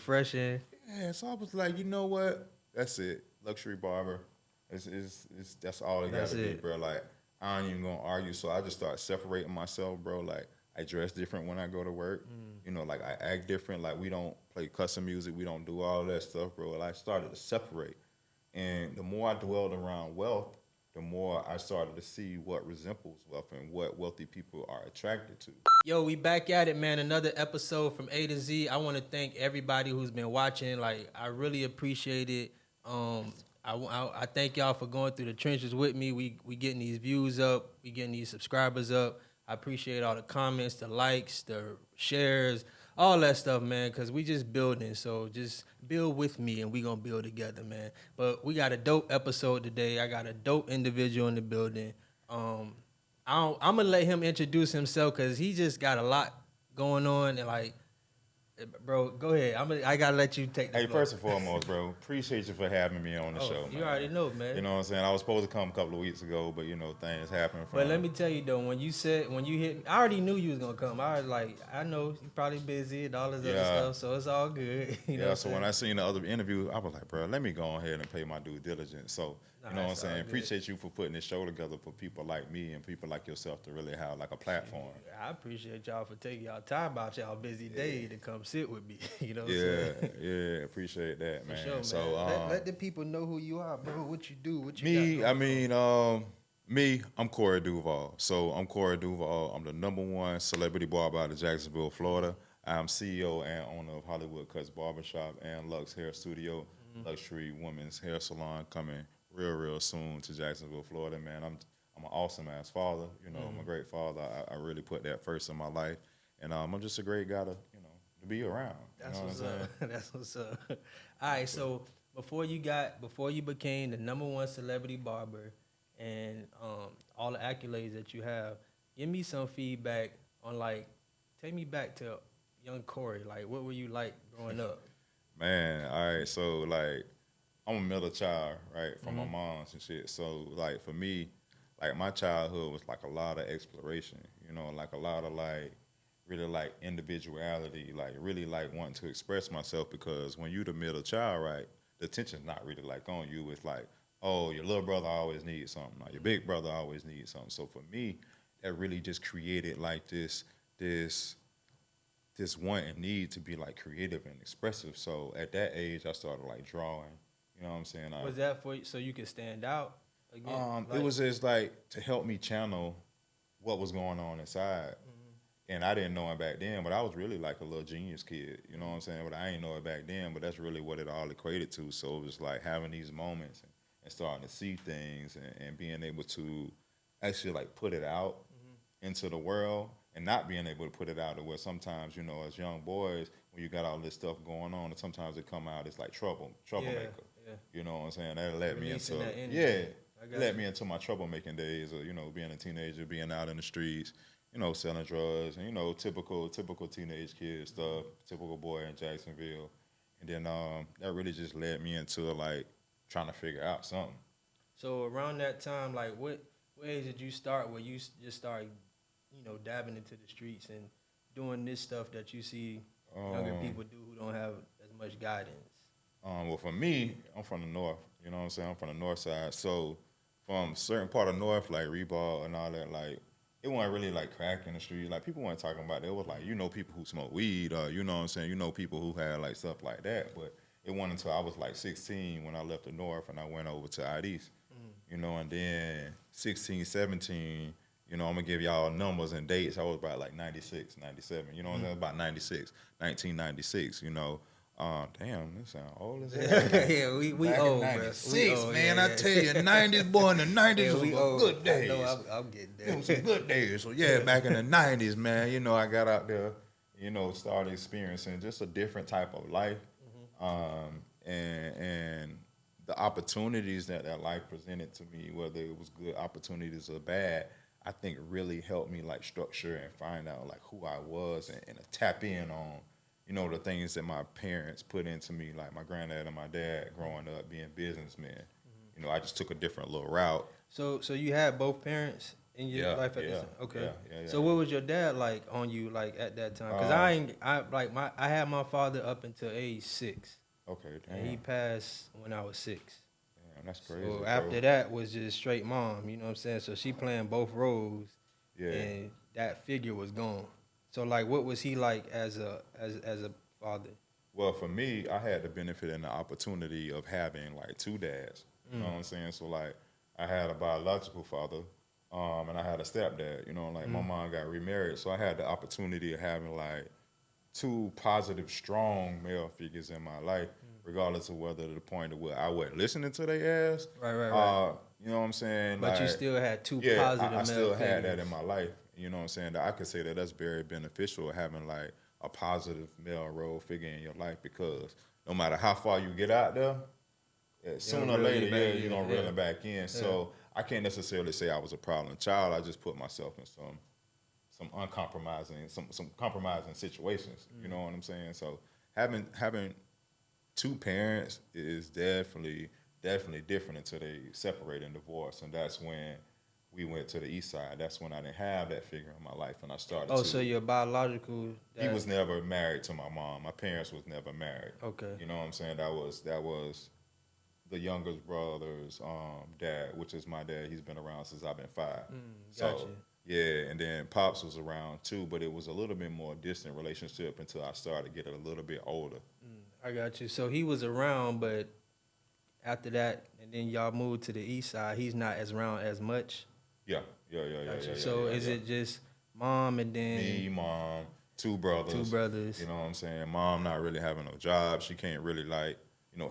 refreshing. Yeah, so I was like, you know what? That's it. Luxury barber. That's all it That's gotta be, it. bro. Like I ain't even gonna argue. So I just started separating myself, bro. Like I dress different when I go to work. You know, like I act different. Like we don't play custom music. We don't do all that stuff, bro. Like I started to separate. And the more I dwelled around wealth, the more I started to see what resembles wealth and what wealthy people are attracted to. Yo, we back at it, man. Another episode from A to Z. I want to thank everybody who's been watching. Like, I really appreciate it. I thank y'all for going through the trenches with me. We getting these views up. We getting these subscribers up. I appreciate all the comments, the likes, the shares, all that stuff, man, because we just building. So just build with me, and we going to build together, man. But we got a dope episode today. I got a dope individual in the building. I'm gonna let him introduce himself because he just got a lot going on and like, bro, go ahead. I gotta let you take the Hey, floor. first and foremost, bro, appreciate you for having me on the show, man. You already know, man. You know what I'm saying? I was supposed to come a couple of weeks ago, but you know things happen. But let me tell you though, when you hit me, I already knew you was gonna come. I was like, I know you probably busy and all this other stuff, so it's all good. You know so when I seen the other interview, I was like, bro, let me go ahead and pay my due diligence. So you know what I'm saying? Appreciate you for putting this show together for people like me and people like yourself to really have like a platform. I appreciate y'all for taking y'all time out y'all busy day to come sit with me. You know what I'm saying? Yeah, appreciate that, man. Sure, man. So let the people know who you are, bro. What you do, what you me, got going on. I'm Corey Duval. So I'm Corey Duval. I'm the #1 celebrity barber out of Jacksonville, Florida. I'm CEO and owner of Hollywood Cuts Barbershop and Lux Hair Studio, luxury women's hair salon coming real soon to Jacksonville, Florida, man. I'm an awesome ass father. You know, I'm a great father. I really put that first in my life, and I'm just a great guy to to be around. That's what's up. That's what's up. All right, so before you became the #1 celebrity barber, and all the accolades that you have, give me some feedback on like, take me back to young Corey. Like, what were you like growing up? Man, all right, so like I'm a middle child, right, from my mom's and shit. So like for me, like my childhood was like a lot of exploration, like a lot of like really like individuality, like really like wanting to express myself because when you the middle child, right, the attention's not really like on you. It's like, oh, your little brother always needs something, or your big brother always needs something. So for me, that really just created like this want and need to be like creative and expressive. So at that age, I started like drawing. You know what I'm saying? Was that for so you could stand out again? It was just like to help me channel what was going on inside. And I didn't know it back then, but I was really like a little genius kid. You know what I'm saying? But I didn't know it back then, but that's really what it all equated to. So it was like having these moments and starting to see things and being able to actually like put it out into the world and not being able to put it out to where sometimes, as young boys, when you got all this stuff going on, and sometimes it come out as like troublemaker. Yeah. You know what I'm saying? That led me into led me into my troublemaking days of, being a teenager, being out in the streets, selling drugs and, typical teenage kid stuff, typical boy in Jacksonville. And then that really just led me into like trying to figure out something. So around that time, like what age did you start where you just started, dabbing into the streets and doing this stuff that you see younger people do who don't have as much guidance? Well, for me, I'm from the north. You know what I'm saying? I'm from the north side. So from a certain part of north, like Reebok and all that, like it wasn't really like crack in the street. Like people weren't talking about it. It was like, people who smoke weed or, you know what I'm saying? People who had like stuff like that. But it wasn't until I was like 16 when I left the north and I went over to out east. And then 16, 17, I'm going to give y'all numbers and dates. I was about like 96, 97. You know what I'm saying? About 96, 1996, damn, this sound old as hell. Yeah, we old, bro. We old, man. I tell you, 90s, boy, in the 90s was good days. I know I'm getting there. It was some good days. So, yeah, back in the 90s, man, I got out there, started experiencing just a different type of life. And the opportunities that life presented to me, whether it was good opportunities or bad, I think really helped me, like, structure and find out, like, who I was and tap in on, the things that my parents put into me, like my granddad and my dad growing up being businessmen. I just took a different little route. So you had both parents in your life at this time? Okay. Yeah. So what was your dad like on you like at that time? Because I had my father up until age 6. Okay, damn. And he passed when I was 6. Damn, that's crazy. So bro. after that was just straight mom, you know what I'm saying? So she playing both roles. Yeah. And that figure was gone. So like what was he like as a father? Well, for me, I had the benefit and the opportunity of having like 2 dads. You know what I'm saying? So like I had a biological father, and I had a stepdad. You know, like my mom got remarried, so I had the opportunity of having like 2 positive, strong male figures in my life, regardless of whether to the point of where I wasn't listening to their ass. Right. You know what I'm saying? But like, you still had 2 yeah, positive male I still figures. had that in my life. You know what I'm saying? That I could say that that's very beneficial, having like a positive male role figure in your life, because no matter how far you get out there, sooner or later, you're going to reel it back in. So I can't necessarily say I was a problem child. I just put myself in some uncompromising, some compromising situations. You know what I'm saying? So having 2 parents is definitely different until they separate and divorce. And that's when we went to the east side. That's when I didn't have that figure in my life, and I started to. So your biological dad? He was never married to my mom. My parents was never married. Okay. You know what I'm saying? That was the youngest brother's dad, which is my dad. He's been around since I've been 5. Gotcha. So yeah, and then Pops was around too, but it was a little bit more distant relationship until I started getting a little bit older. I got you. So he was around, but after that, and then y'all moved to the east side, he's not as around as much? Yeah. So is it just mom and then... Me, mom, 2 brothers. 2 brothers. You know what I'm saying? Mom not really having no job. She can't really like,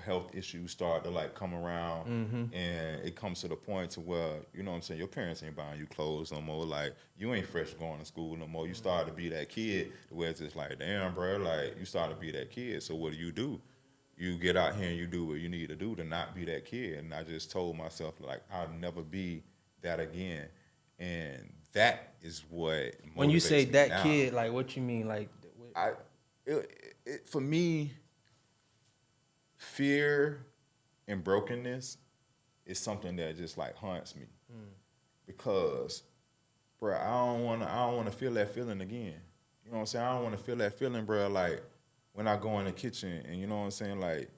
health issues start to like come around, and it comes to the point to where, you know what I'm saying, your parents ain't buying you clothes no more. Like, you ain't fresh going to school no more. You start to be that kid where it's just like, damn, bro, like, you start to be that kid. So what do? You get out here and you do what you need to do to not be that kid. And I just told myself, like, I'll never be that again. And that is what when you say that now. Kid, like, what you mean? Like, for me, fear and brokenness is something that just like haunts me, because, bro, I don't want to feel that feeling again. You know what I'm saying? I don't want to feel that feeling, bro. Like when I go in the kitchen and, you know what I'm saying, like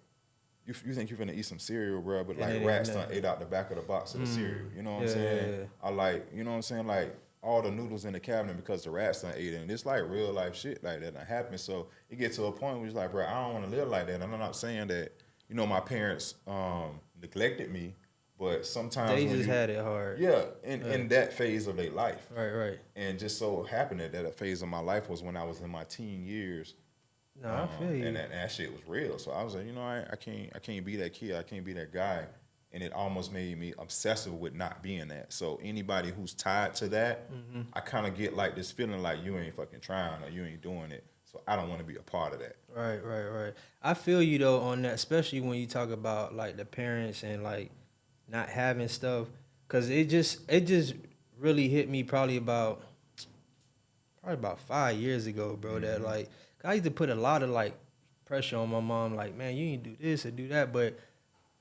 you think you're gonna eat some cereal, bro, but like rats done ate out the back of the box of the cereal. You know what I'm saying? Yeah. I like, you know what I'm saying, like all the noodles in the cabinet because the rats done ate it. And it's like real life shit like that done happen. So it gets to a point where it's like, bro, I don't want to live like that. And I'm not saying that, my parents neglected me, but sometimes they just had it hard. Yeah, in that phase of their life. Right. And just so happened that a phase of my life was when I was in my teen years. No, I feel you. And that shit was real. So I was like, I can't be that kid. I can't be that guy. And it almost made me obsessive with not being that. So anybody who's tied to that, I kind of get like this feeling like you ain't fucking trying or you ain't doing it. So I don't want to be a part of that. Right. I feel you though on that, especially when you talk about like the parents and like not having stuff, because it just really hit me probably about 5 years ago, bro. That like I used to put a lot of like pressure on my mom, like, man, you need to do this or do that, but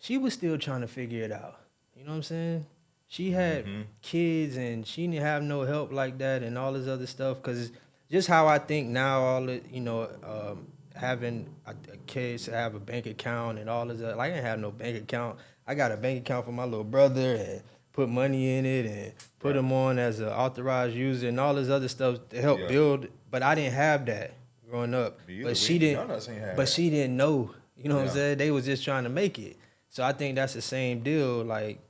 she was still trying to figure it out. You know what I'm saying? She had kids and she didn't have no help like that and all this other stuff. Because just how I think now, all it, having kids have a bank account and all this other, like I didn't have no bank account. I got a bank account for my little brother and put money in it and put him on as an authorized user and all this other stuff to help build. But I didn't have that growing up. But she didn't know. You know what I'm saying? They was just trying to make it. So I think that's the same deal, like,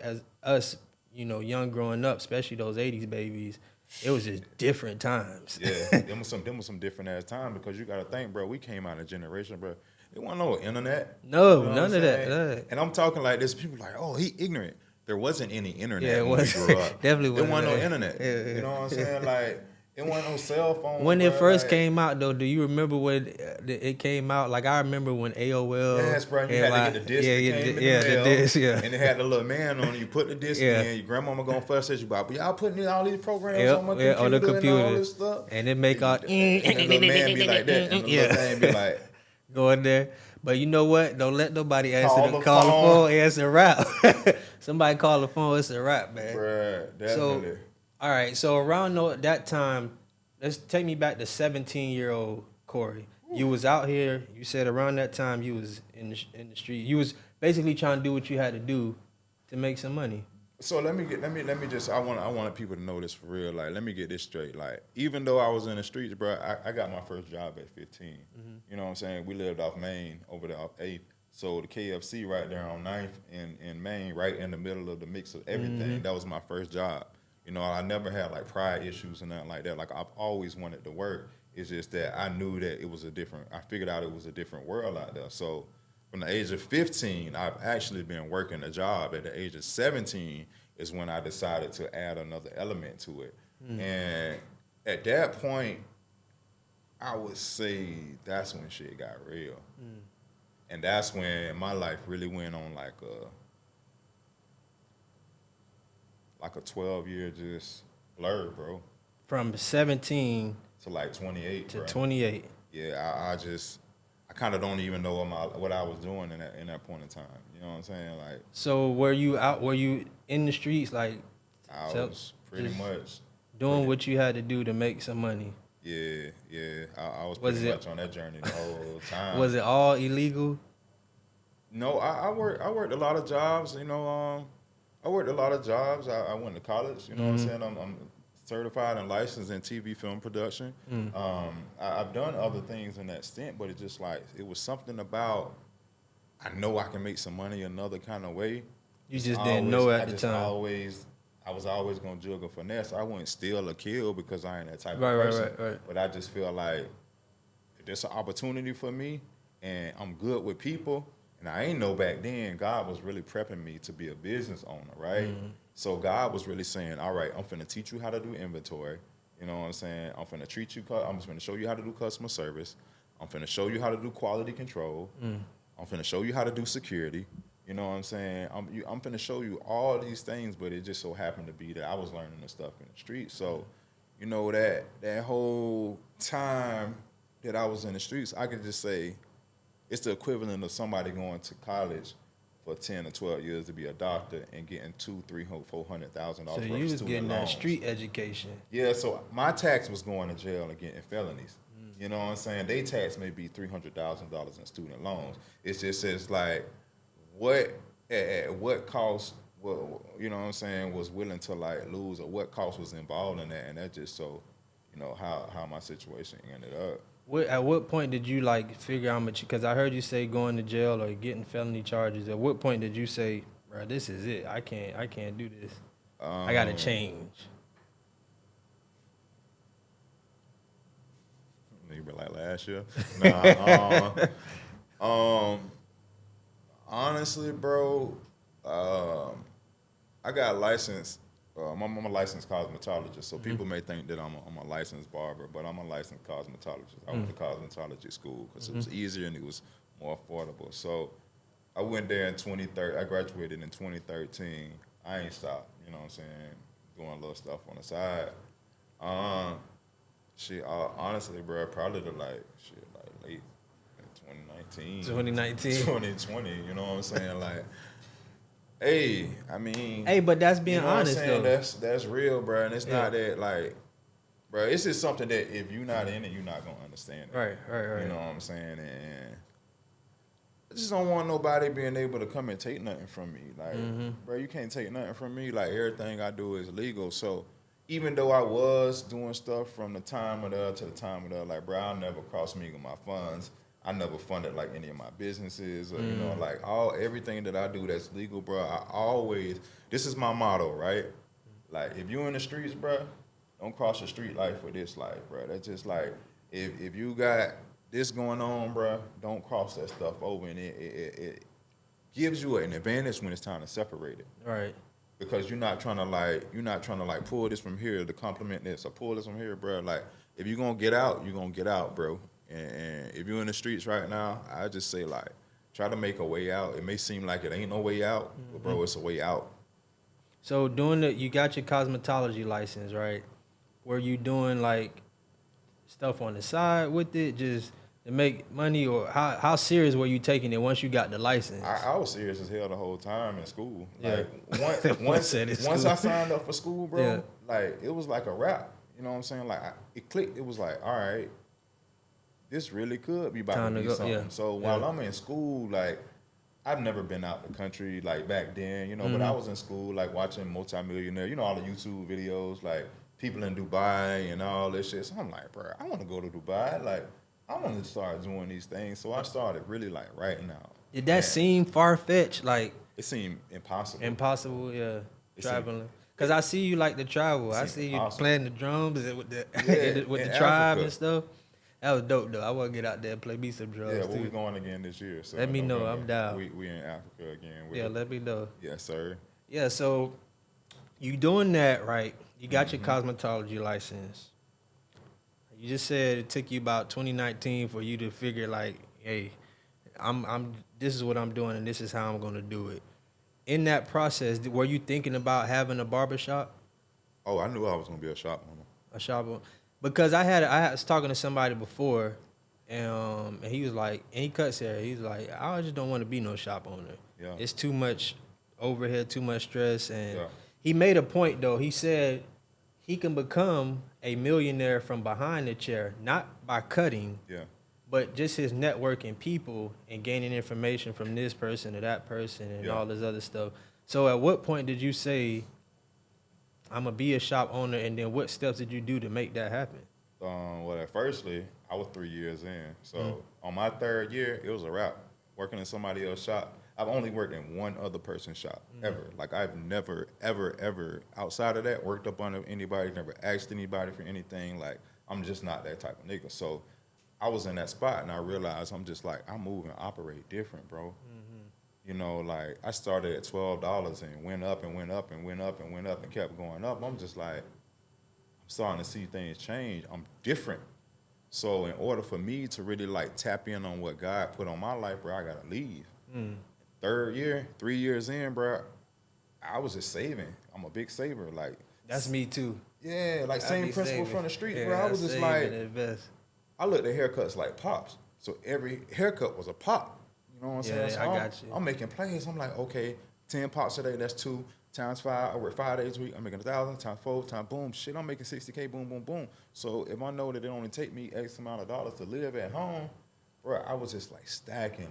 as us, young growing up, especially those 80s babies, it was just different times. Yeah, them was some different ass time, because you got to think, bro, we came out of a generation, bro, there wasn't no internet. No, none of that. And I'm talking like this, people like, oh, he ignorant. There wasn't any internet when we grew up. Definitely wasn't. There wasn't no internet. You know what I'm saying? Like, it wasn't no cell phone. When it first came out, though, do you remember when it came out? Like, I remember when AOL. Yes, bro. You had to get the disc. The disc, And it had the little man on it. You put the disc in. Your grandmama gonna fuss at you about, but y'all putting in all these programs on my computer, on the computer and all this stuff. And it make all. And the little man be like that. And the little man be like, Going there. But you know what? Don't let nobody answer Call the the call the phone. phone. It's a wrap. Somebody call the phone. It's a wrap, man. Bruh, So, definitely. all right. So around that time, let's take me back to 17-year-old Corey. You was out here. You said around that time you was in the street. You was basically trying to do what you had to do to make some money. So let me just I want people to know this for real. Like, let me get this straight. Like, even though I was in the streets, bro, I got my first job at 15. Mm-hmm. You know what I'm saying? We lived off Main over there off 8th. So the KFC right there on 9th in Maine, right in the middle of the mix of everything. Mm-hmm. That was my first job. You know, I never had like pride issues and nothing like that. Like, I've always wanted to work. It's just that I knew that I figured out it was a different world out there. So from the age of 15, I've actually been working a job. At the age of 17 is when I decided to add another element to it. And at that point, I would say that's when shit got real. And that's when my life really went on like a 12-year just blur, bro. From 17 To like 28, to bro. 28. Yeah, I kind of don't even know what I was doing in that point in time. You know what I'm saying? Like, So were you in the streets like I was pretty much doing what you had to do to make some money? Yeah. I was Was pretty it- much on that journey the whole time. Was it all illegal? No, I worked a lot of jobs. You know, I worked a lot of jobs. I went to college. You know what I'm saying? I'm certified and licensed in TV film production. I've done other things in that stint, but it just like it was something about I know I can make some money another kind of way. You just didn't know at the time. I was always gonna juggle finesse. I wouldn't steal or kill because I ain't that type Right, of person. right. But I just feel like if there's an opportunity for me and I'm good with people, and I ain't know back then, God was really prepping me to be a business owner, right? So God was really saying, all right, I'm finna teach you how to do inventory. You know what I'm saying? I'm finna I'm finna show you how to do customer service. I'm finna show you how to do quality control. I'm finna show you how to do security. You know what I'm saying? I'm finna show you all these things, but it just so happened to be that I was learning this stuff in the street. So, you know, that whole time that I was in the streets, I could just say it's the equivalent of somebody going to college for 10 or 12 years to be a doctor and getting $200,000, $300,000 So worth you of was student getting that loans. street education. Yeah, so my tax was going to jail and getting felonies. You know what I'm saying? They tax may be $300,000 in student loans. It's just it's like what at what cost? Well, you know what I'm saying, was willing to like lose, or what cost was involved in that, and that just so you know how my situation ended up. At what point did you like figure out because I heard you say going to jail or getting felony charges. At what point did you say, bro, this is it. I can't do this. I gotta change. You been like last year? Nah. Honestly, bro, I got licensed. I'm a licensed cosmetologist, so people may think that I'm a licensed barber, but I'm a licensed cosmetologist. I went to cosmetology school because it was easier and it was more affordable. So I went there in 2013. I graduated in 2013. I ain't stopped. You know what I'm saying? Doing a little stuff on the side. Honestly, bro, probably like late 2019. 2020, you know what I'm saying? Like, hey, I mean, Hey, but that's being you know honest what I'm though. saying? That's real, bro. And it's not that like, bro, it's just something that if you're not in it, you're not gonna understand it. Right. You know what I'm saying? And I just don't want nobody being able to come and take nothing from me. Like, bro, you can't take nothing from me. Like, everything I do is legal. So even though I was doing stuff from the time of to the time of like, bro, I'll never cross me with my funds. I never funded like any of my businesses or, you know, like everything that I do that's legal, bro. This is my motto, right? Like, if you in the streets, bro, don't cross the street life for this life, bro. That's just like, if you got this going on, bro, don't cross that stuff over, and it gives you an advantage when it's time to separate it. Right. Because you're not trying to pull this from here to complement this or pull this from here, bro. Like, if you're gonna get out, you're gonna get out, bro. And if you're in the streets right now, I just say, like, try to make a way out. It may seem like it ain't no way out, but bro, it's a way out. So you got your cosmetology license, right? Were you doing like stuff on the side with it? Just to make money, or how serious were you taking it once you got the license? I was serious as hell the whole time in school. Yeah. Like once I signed up for school, bro, Yeah. like it was like a wrap. You know what I'm saying? Like it clicked. It was like, all right, this really could be about Time to to be go, something. yeah. So while I'm in school, like I've never been out the country like back then, you know, but I Mm-hmm. was in school like watching Multimillionaire, you know, all the YouTube videos, like people in Dubai and all this shit. So I'm like, bro, I want to go to Dubai. Like, I want to start doing these things. So I started really like writing out. Did that And seem far-fetched, like it seemed impossible. impossible? Yeah, It seemed, traveling. Cause I see you like to travel. it I seemed see you impossible. playing the drums and with the Yeah, with in the tribe Africa. and stuff. That was dope though. I want to get out there and play me some drums Yeah, well, we too. going again this year. So Let in me know. November, I'm down. We in Africa again. With Yeah, let me know. yes, sir. Yeah, so you doing that right? You got your cosmetology license. You just said it took you about 2019 for you to figure like, hey, I'm this is what I'm doing and this is how I'm gonna do it. In that process, were you thinking about having a barber shop? Oh, I knew I was gonna be a shop owner. A shop? Because I was talking to somebody before, and he was like, and he cuts hair. He was like, I just don't want to be no shop owner. Yeah. It's too much overhead, too much stress. And Yeah. he made a point though. He said he can become a millionaire from behind the chair, not by cutting, Yeah. but just his networking people and gaining information from this person to that person and Yeah. all this other stuff. So at what point did you say, I'm going to be a shop owner, and then what steps did you do to make that happen? Well, at firstly, I was 3 years in. So on my third year, it was a wrap. Working in somebody else's shop. I've only worked in one other person's shop, ever. Like, I've never, ever, ever, outside of that, worked up under anybody, never asked anybody for anything. Like, I'm just not that type of nigga. So I was in that spot, and I realized I'm just like, I move and operate different, bro. You know, like, I started at $12 and went up and went up and went up and went up and kept going up. I'm just like, I'm starting to see things change. I'm different. So in order for me to really like tap in on what God put on my life, bro, I gotta leave. Third year, 3 years in, bro, I was just saving. I'm a big saver. Like, That's me too. yeah, like I same be principle saving. from the street, Yeah, bro. I was just save like, and invest. I looked at haircuts like pops. So every haircut was a pop. You know what I'm saying? Yeah, So I I'm, got you. I'm making plays. I'm like, okay, 10 pops a day, that's 2 times 5. I work 5 days a week. I'm making 1,000 times 4 times boom. Shit, I'm making 60K, boom, boom, boom. So if I know that it only take me X amount of dollars to live at home, bro, I was just like stacking.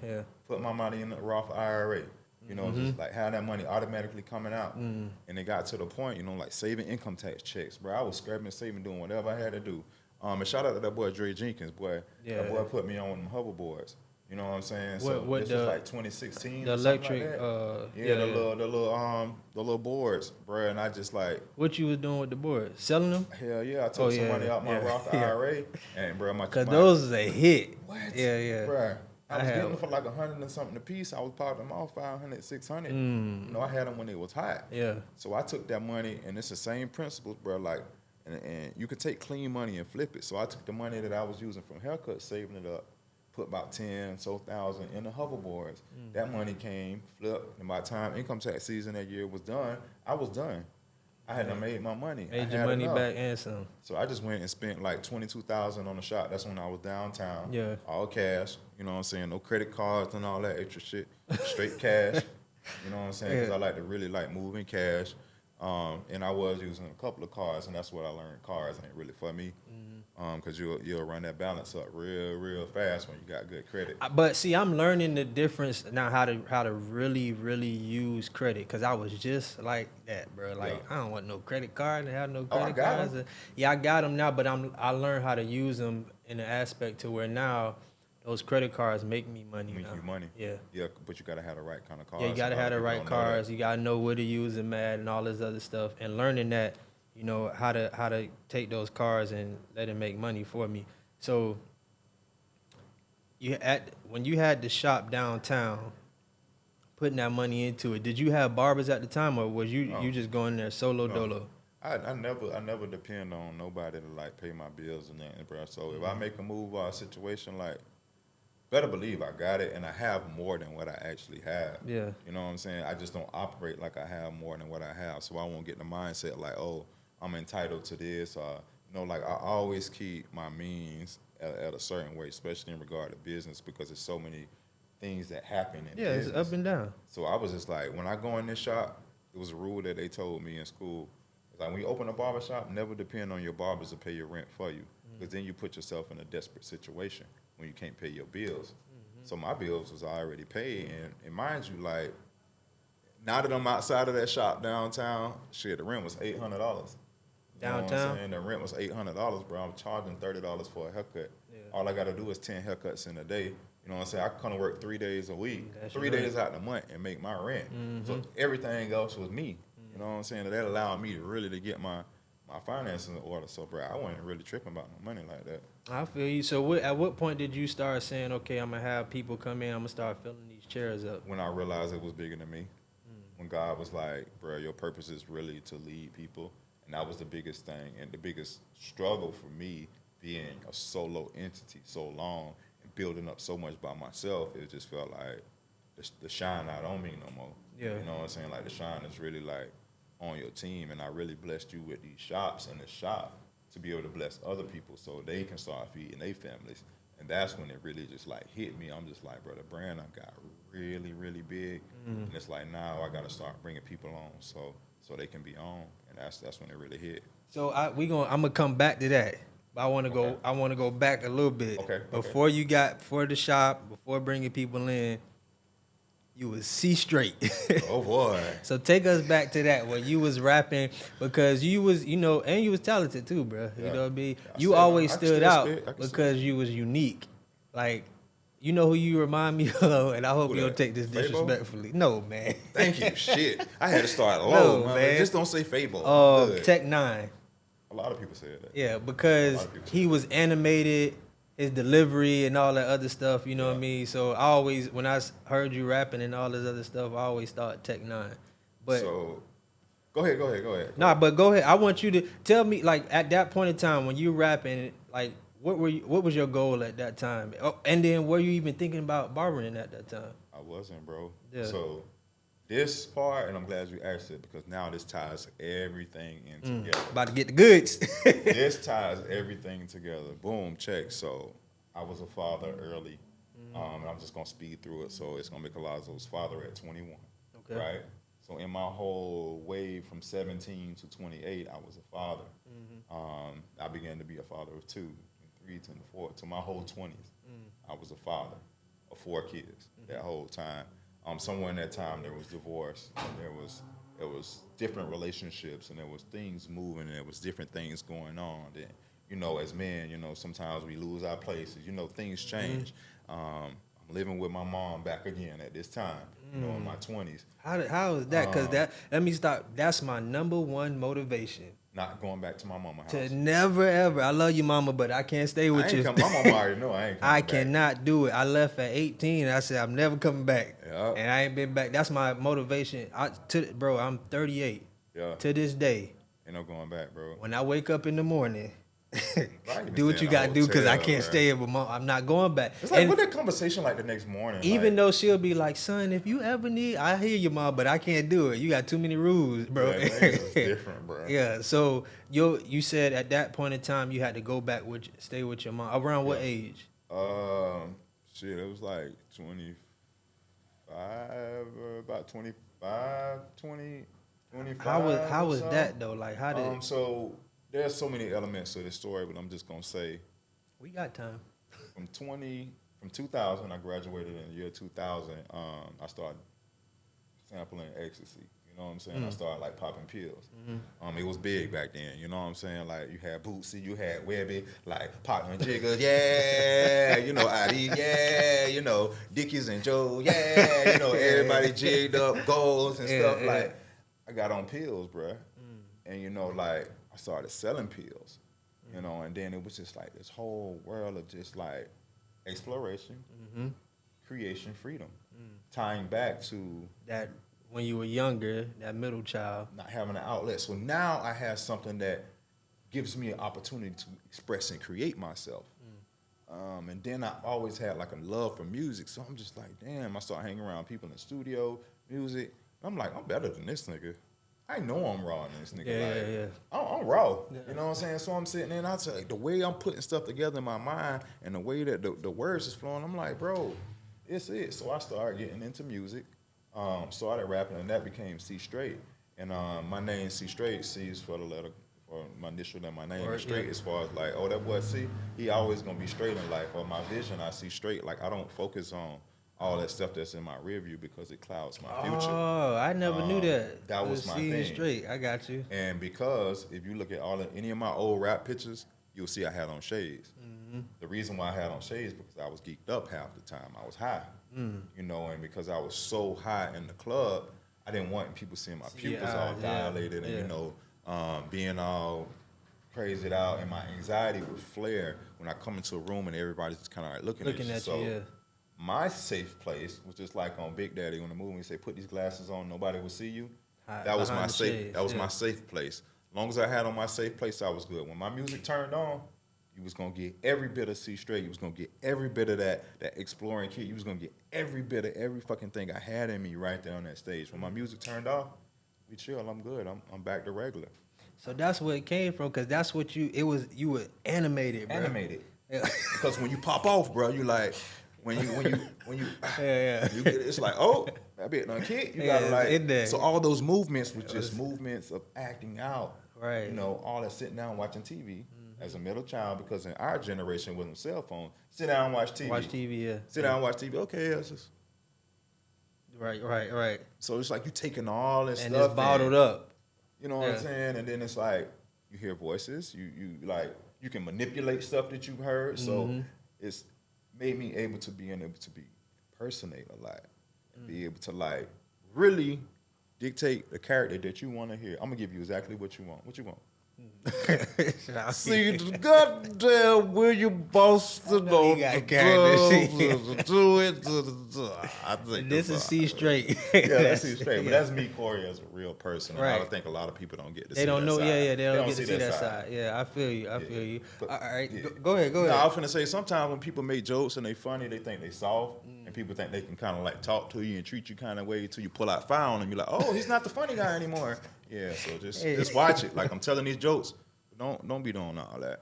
Yeah. Put my money in the Roth IRA. You know, just like have that money automatically coming out. And it got to the point, you know, like saving income tax checks, bro. I was scrapping, saving, doing whatever I had to do. And shout out to that boy Dre Jenkins, boy. Yeah. That boy put me on them hoverboards. You know what I'm saying? What this was like 2016. the or something electric, like that. The little boards, bro. And I just like, What you was doing with the board? Selling them? hell yeah, I took Oh, some yeah, money out my yeah, Roth yeah. IRA, and bro, Cause those is a hit. what? Yeah. Bruh, I I was had getting them one. for like 100 and something a piece. I was popping them off 500, 600. You know, I had them when it was hot. Yeah. So I took that money, and it's the same principles, bro. Like, and you could take clean money and flip it. So I took the money that I was using from haircuts, saving it up, put about 10,000 in the hoverboards. That money came, flipped, and by the time income tax season that year was done, I was done. I had made my money. I Made your had money enough. back and some. So I just went and spent like $22,000 on the shop. That's when I was downtown. Yeah. All cash. You know what I'm saying? No credit cards and all that extra shit. Straight cash. You know what I'm saying? Because Yeah. I like to really like moving cash. And I was using a couple of cards, and that's what I learned. Cards ain't really for me. Because you'll run that balance up real fast when you got good credit. But see, I'm learning the difference now how to really use credit, because I was just like that, bro. Like, Yeah. I don't want no credit card and have no Oh, I credit got cards. 'em. Yeah, I got them now, but I learned how to use them in an aspect to where now those credit cards make me money Make now. you money. Yeah. Yeah, but you got to have the right kind of cards. Yeah, you gotta A lot have of the people right don't know that. cards. You gotta know where to use them at and all this other stuff. And learning that, you know, how to take those cards and let it make money for me. So when you had the shop downtown, putting that money into it, did you have barbers at the time, or was you No. you just going there solo No. dolo? I never depend on nobody to like pay my bills and nothing, bro. So if I make a move or a situation, like, better believe I got it, and I have more than what I actually have. Yeah. You know what I'm saying? I just don't operate like I have more than what I have, so I won't get in the mindset like, oh, I'm entitled to this, or like I always keep my means at a certain way, especially in regard to business, because there's so many things that happen in Yeah, business. it's up and down. So I was just like, when I go in this shop, it was a rule that they told me in school. It's like, when you open a barber shop, never depend on your barbers to pay your rent for you, because then you put yourself in a desperate situation when you can't pay your bills. So my bills was already paid, and mind you, like, now that I'm outside of that shop downtown, shit, the rent was $800. You know what I'm Downtown? saying? The rent was $800, bro. I'm charging $30 for a haircut. Yeah. All I got to do is 10 haircuts in a day. You know what I'm saying? I come to work 3 days a week, That's 3 right. days out the month, and make my rent. So everything else was me. You know what I'm saying? That allowed me to really get my finances in order. So, bro, I wasn't really tripping about no money like that. I feel you. So at what point did you start saying, okay, I'm going to have people come in, I'm going to start filling these chairs up? When I realized it was bigger than me. When God was like, bro, your purpose is really to lead people. And that was the biggest thing. And the biggest struggle for me, being a solo entity so long and building up so much by myself, it just felt like the shine not on me no more. Yeah. You know what I'm saying? Like, the shine is really like on your team. And I really blessed you with these shops and the shop to be able to bless other people so they can start feeding their families. And that's when it really just like hit me. I'm just like, bro, the brand I got really, really big. And it's like, now I got to start bringing people on so they can be on. And that's when it really hit. So I'm gonna come back to that. But I want to go. I want to go back a little bit. Okay. Before you got for the shop, before bringing people in, you was C straight. Oh boy. So take us back to that where you was rapping, because you was, and you was talented too, bro. You know what I mean? You always stood out because you was unique. Like, you know who you remind me of, and I hope you don't take this disrespectfully. No, man. Thank you. Shit. I had to start low, man. Just don't say Fable. Tech 9. A lot of people said that. Yeah, because he was animated, his delivery and all that other stuff, you know what I mean? So I always, when I heard you rapping and all this other stuff, I always thought Tech 9. But so, go ahead. Nah, but go ahead. I want you to tell me, like, at that point in time when you rapping, like, what was your goal at that time? Oh, and then were you even thinking about barbering at that time? I wasn't, bro. Yeah. So this part, and I'm glad you asked it, because now this ties everything in together. About to get the goods. This ties everything together. Boom, check. So I was a father early. And I'm just going to speed through it. So it's going to make a lot of those father at 21. Okay. Right? So in my whole wave from 17 to 28, I was a father. I began to be a father of 2, 3, to 4. To my whole 20s, I was a father of 4 kids that whole time. Somewhere in that time, there was divorce, and there was different relationships, and there was things moving, and there was different things going on. That, as men, sometimes we lose our places. Things change. I'm living with my mom back again at this time, in my 20s. How is that? Because let me stop. That's my number one motivation. Not going back to my mama's house. To never ever. I love you, mama, but I can't stay with you. My mama already know I ain't coming back. I cannot do it. I left at 18. And I said I'm never coming back. Yep. And I ain't been back. That's my motivation. Bro, I'm 38. Yeah. To this day. Ain't no going back, bro. When I wake up in the morning, do what you got to do, because I can't stay here with mom. I'm not going back. It's like, what that conversation like the next morning? Even though she'll be like, son, if you ever need, I hear you, mom, but I can't do it. You got too many rules, bro. Yeah, it's different, bro. Yeah, so you said at that point in time you had to go back stay with your mom. Around what age? Shit, it was like 25, about 25, 20, 25. How was that though? Like, how did? So there's so many elements to this story, but I'm just gonna say, we got time. From 2000, I graduated in the year 2000. I started sampling ecstasy. You know what I'm saying? I started like popping pills. It was big back then. You know what I'm saying? Like, you had Bootsy, you had Webby, like Partner and Jiggers, yeah. ID, yeah. Dickies and Joe, yeah. Everybody jigged up, goals and stuff. Yeah. Like, I got on pills, bruh. And like, I started selling pills. And then it was just like this whole world of just like exploration, creation, freedom, tying back to that. When you were younger, that middle child. Not having an outlet. So now I have something that gives me an opportunity to express and create myself. And then I always had like a love for music. So I'm just like, damn, I start hanging around people in the studio, music. I'm like, I'm better than this nigga. I know I'm raw in this nigga. Yeah, like, yeah. I'm raw. Yeah. You know what I'm saying? So I'm sitting there and I tell you, the way I'm putting stuff together in my mind and the way that the words is flowing, I'm like, bro, it's it. So I started getting into music, started rapping, and that became C Straight. And my name C Straight, C is for the letter, for my initial and my name is Straight, as far as like, oh, that boy C, he always gonna be straight in life. Or my vision, I see straight. Like I don't focus on all that stuff that's in my rear view because it clouds my future. Oh, I never knew that. That was my thing. Straight, I got you. And because if you look at any of my old rap pictures, you'll see I had on shades. Mm-hmm. The reason why I had on shades because I was geeked up half the time. I was high, you know, and because I was so high in the club, I didn't want people seeing my pupils all dilated and you know, being all crazied out, and my anxiety would flare when I come into a room and everybody's just kind of like looking at you. So, my safe place was just like on Big Daddy on the movie. He said, "Put these glasses on, nobody will see you." That was my safe. Shades, that was my safe place. As long as I had on my safe place, I was good. When my music turned on, you was gonna get every bit of C Straight. You was gonna get every bit of that exploring kid. You was gonna get every bit of every fucking thing I had in me right there on that stage. When my music turned off, we chill. I'm good. I'm back to regular. So that's where it came from, cause that's what you were animated, bro. Animated. Yeah. Because when you pop off, bro, you like. When you you get it's like, oh, that bit done kick. You gotta like in there. So all those movements was just movements of acting out. Right. You know, all that sitting down watching TV as a middle child, because in our generation wasn't cell phone. Sit down and watch TV. Watch TV, yeah. Sit down and watch TV. Okay, it's just Right. So it's like you taking all this and stuff it's bottled up. You know what I'm saying? And then it's like you hear voices, you like you can manipulate stuff that you've heard. So it's made me able to be personate a lot, be able to like really dictate the character that you want to hear. I'm gonna give you exactly what you want. What you want? See the goddamn will you boss to know do it. I think this is C Straight. Yeah, that's C Straight. But that's me, Corey, as a real person. Right. I think a lot of people don't get to see that side. They don't know. Yeah, they don't get to see that side. Yeah, I feel you. I feel you. But, all right, go ahead. No, I was finna say sometimes when people make jokes and they funny, they think they soft, and people think they can kind of like talk to you and treat you kind of way until you pull out fire on them. You're like, oh, he's not the funny guy anymore. Yeah, so just watch it. Like I'm telling these jokes. Don't be doing all that.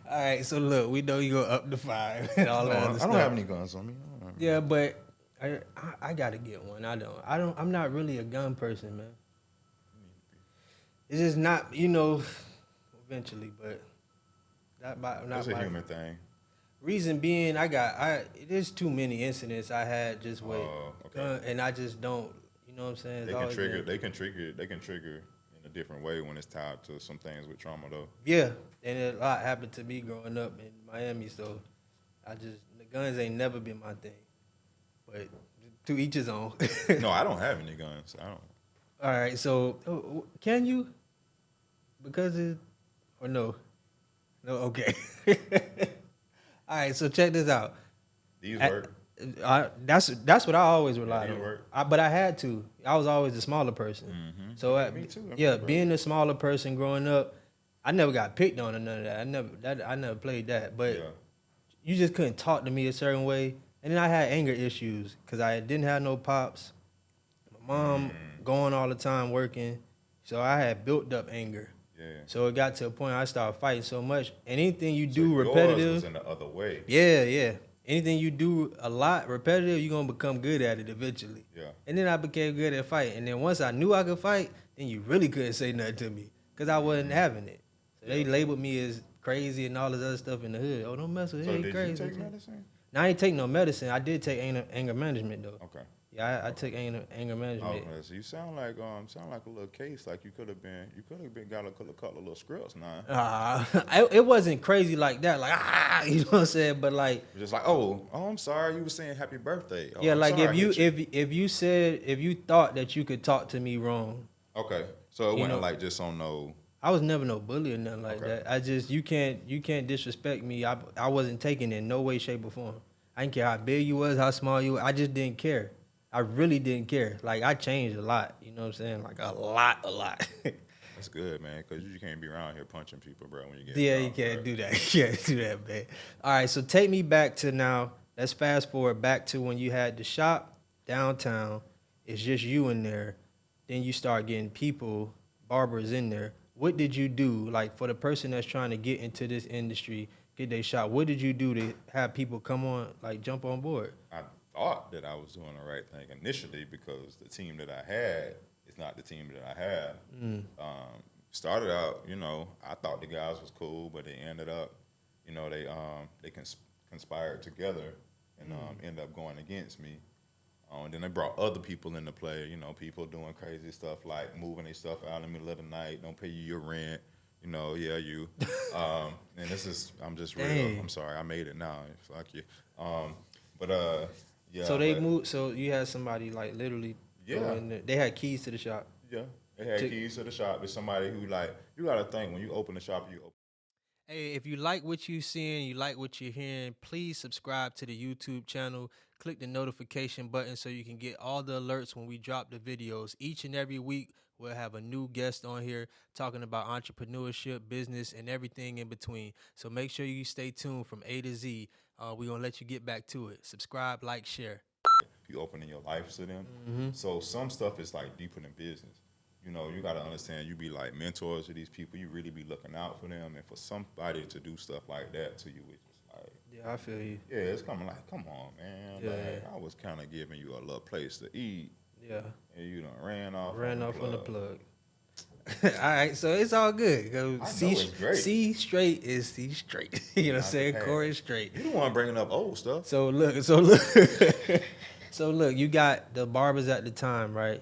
All right, so look, we know you go up to 5 and all that other stuff. I don't have any guns on me. Yeah, but I gotta get one. I'm not really a gun person, man. It's just not, eventually, but not it's a human thing. Reason being, it is too many incidents I had just with gun, and I just don't. You know what I'm saying? They can trigger in a different way when it's tied to some things with trauma, though. Yeah, and a lot happened to me growing up in Miami, so the guns ain't never been my thing. But to each his own. No, I don't have any guns. I don't. All right, so can you? Because or no? No, okay. All right, so check this out. These work. That's what I always relied on. But I had to. I was always the smaller person. Mm-hmm. So me too. Being the smaller person growing up, I never got picked on or none of that. I never played that. But you just couldn't talk to me a certain way. And then I had anger issues because I didn't have no pops. My mom going all the time working, so I had built up anger. Yeah. So it got to a point I started fighting so much. And anything you do repetitive, yours was in the other way. Yeah. Anything you do a lot repetitive, you're going to become good at it eventually. Yeah. And then I became good at fighting. And then once I knew I could fight, then you really couldn't say nothing to me because I wasn't having it. So they labeled me as crazy and all this other stuff in the hood. Oh, don't mess with him. So did crazy. You take medicine? No, I ain't take no medicine. I did take anger management, though. Okay. Yeah, I took anger management. Oh, so you sound like a little case. Like you could have got a couple of little scripts now. It wasn't crazy like that. Like you know what I'm saying? But like just like I'm sorry. You were saying happy birthday. Oh, yeah, like if you thought that you could talk to me wrong. Okay, so it wasn't like just on no. I was never no bully or nothing like that. I just you can't disrespect me. I wasn't taking it in no way, shape, or form. I didn't care how big you was, how small you was. I just didn't care. I really didn't care. Like, I changed a lot. You know what I'm saying? Like, a lot. That's good, man, because you can't be around here punching people, bro, when you get you can't do that. You can't do that, man. All right, so take me back to now. Let's fast forward back to when you had the shop downtown. It's just you in there. Then you start getting people barbers in there. What did you do, like for the person that's trying to get into this industry, get their shot? What did you do to have people come on, like jump on board? I thought that I was doing the right thing initially because the team that I had is not the team that I have. Started out, I thought the guys was cool, but they ended up, they conspired together and ended up going against me. And then they brought other people into play, people doing crazy stuff like moving their stuff out in the middle of the night, don't pay you your rent, you. And I'm just real. Dang. I'm sorry, I made it now. Fuck you. But yeah. So they moved. So you had somebody like literally. Yeah. They had keys to the shop. Yeah. They had keys to the shop. There's somebody who you got to think when you open the shop, you open. Hey, if you like what you're seeing, you like what you're hearing, please subscribe to the YouTube channel. Click the notification button so you can get all the alerts when we drop the videos. Each and every week, we'll have a new guest on here talking about entrepreneurship, business, and everything in between. So make sure you stay tuned from A to Z. We're going to let you get back to it. Subscribe, like, share. You opening your life to them. So some stuff is like deeper than business. You got to understand, you be like mentors to these people. You really be looking out for them. And for somebody to do stuff like that to you, it's just like. Yeah, I feel you. Yeah, it's coming like, come on, man. Yeah. Like, I was kind of giving you a little place to eat. Yeah. And you done ran off on the plug. All right, so it's all good. C straight is C straight. You know what I'm saying? Corey straight. You don't want bringing up old stuff. So look. So look, you got the barbers at the time, right?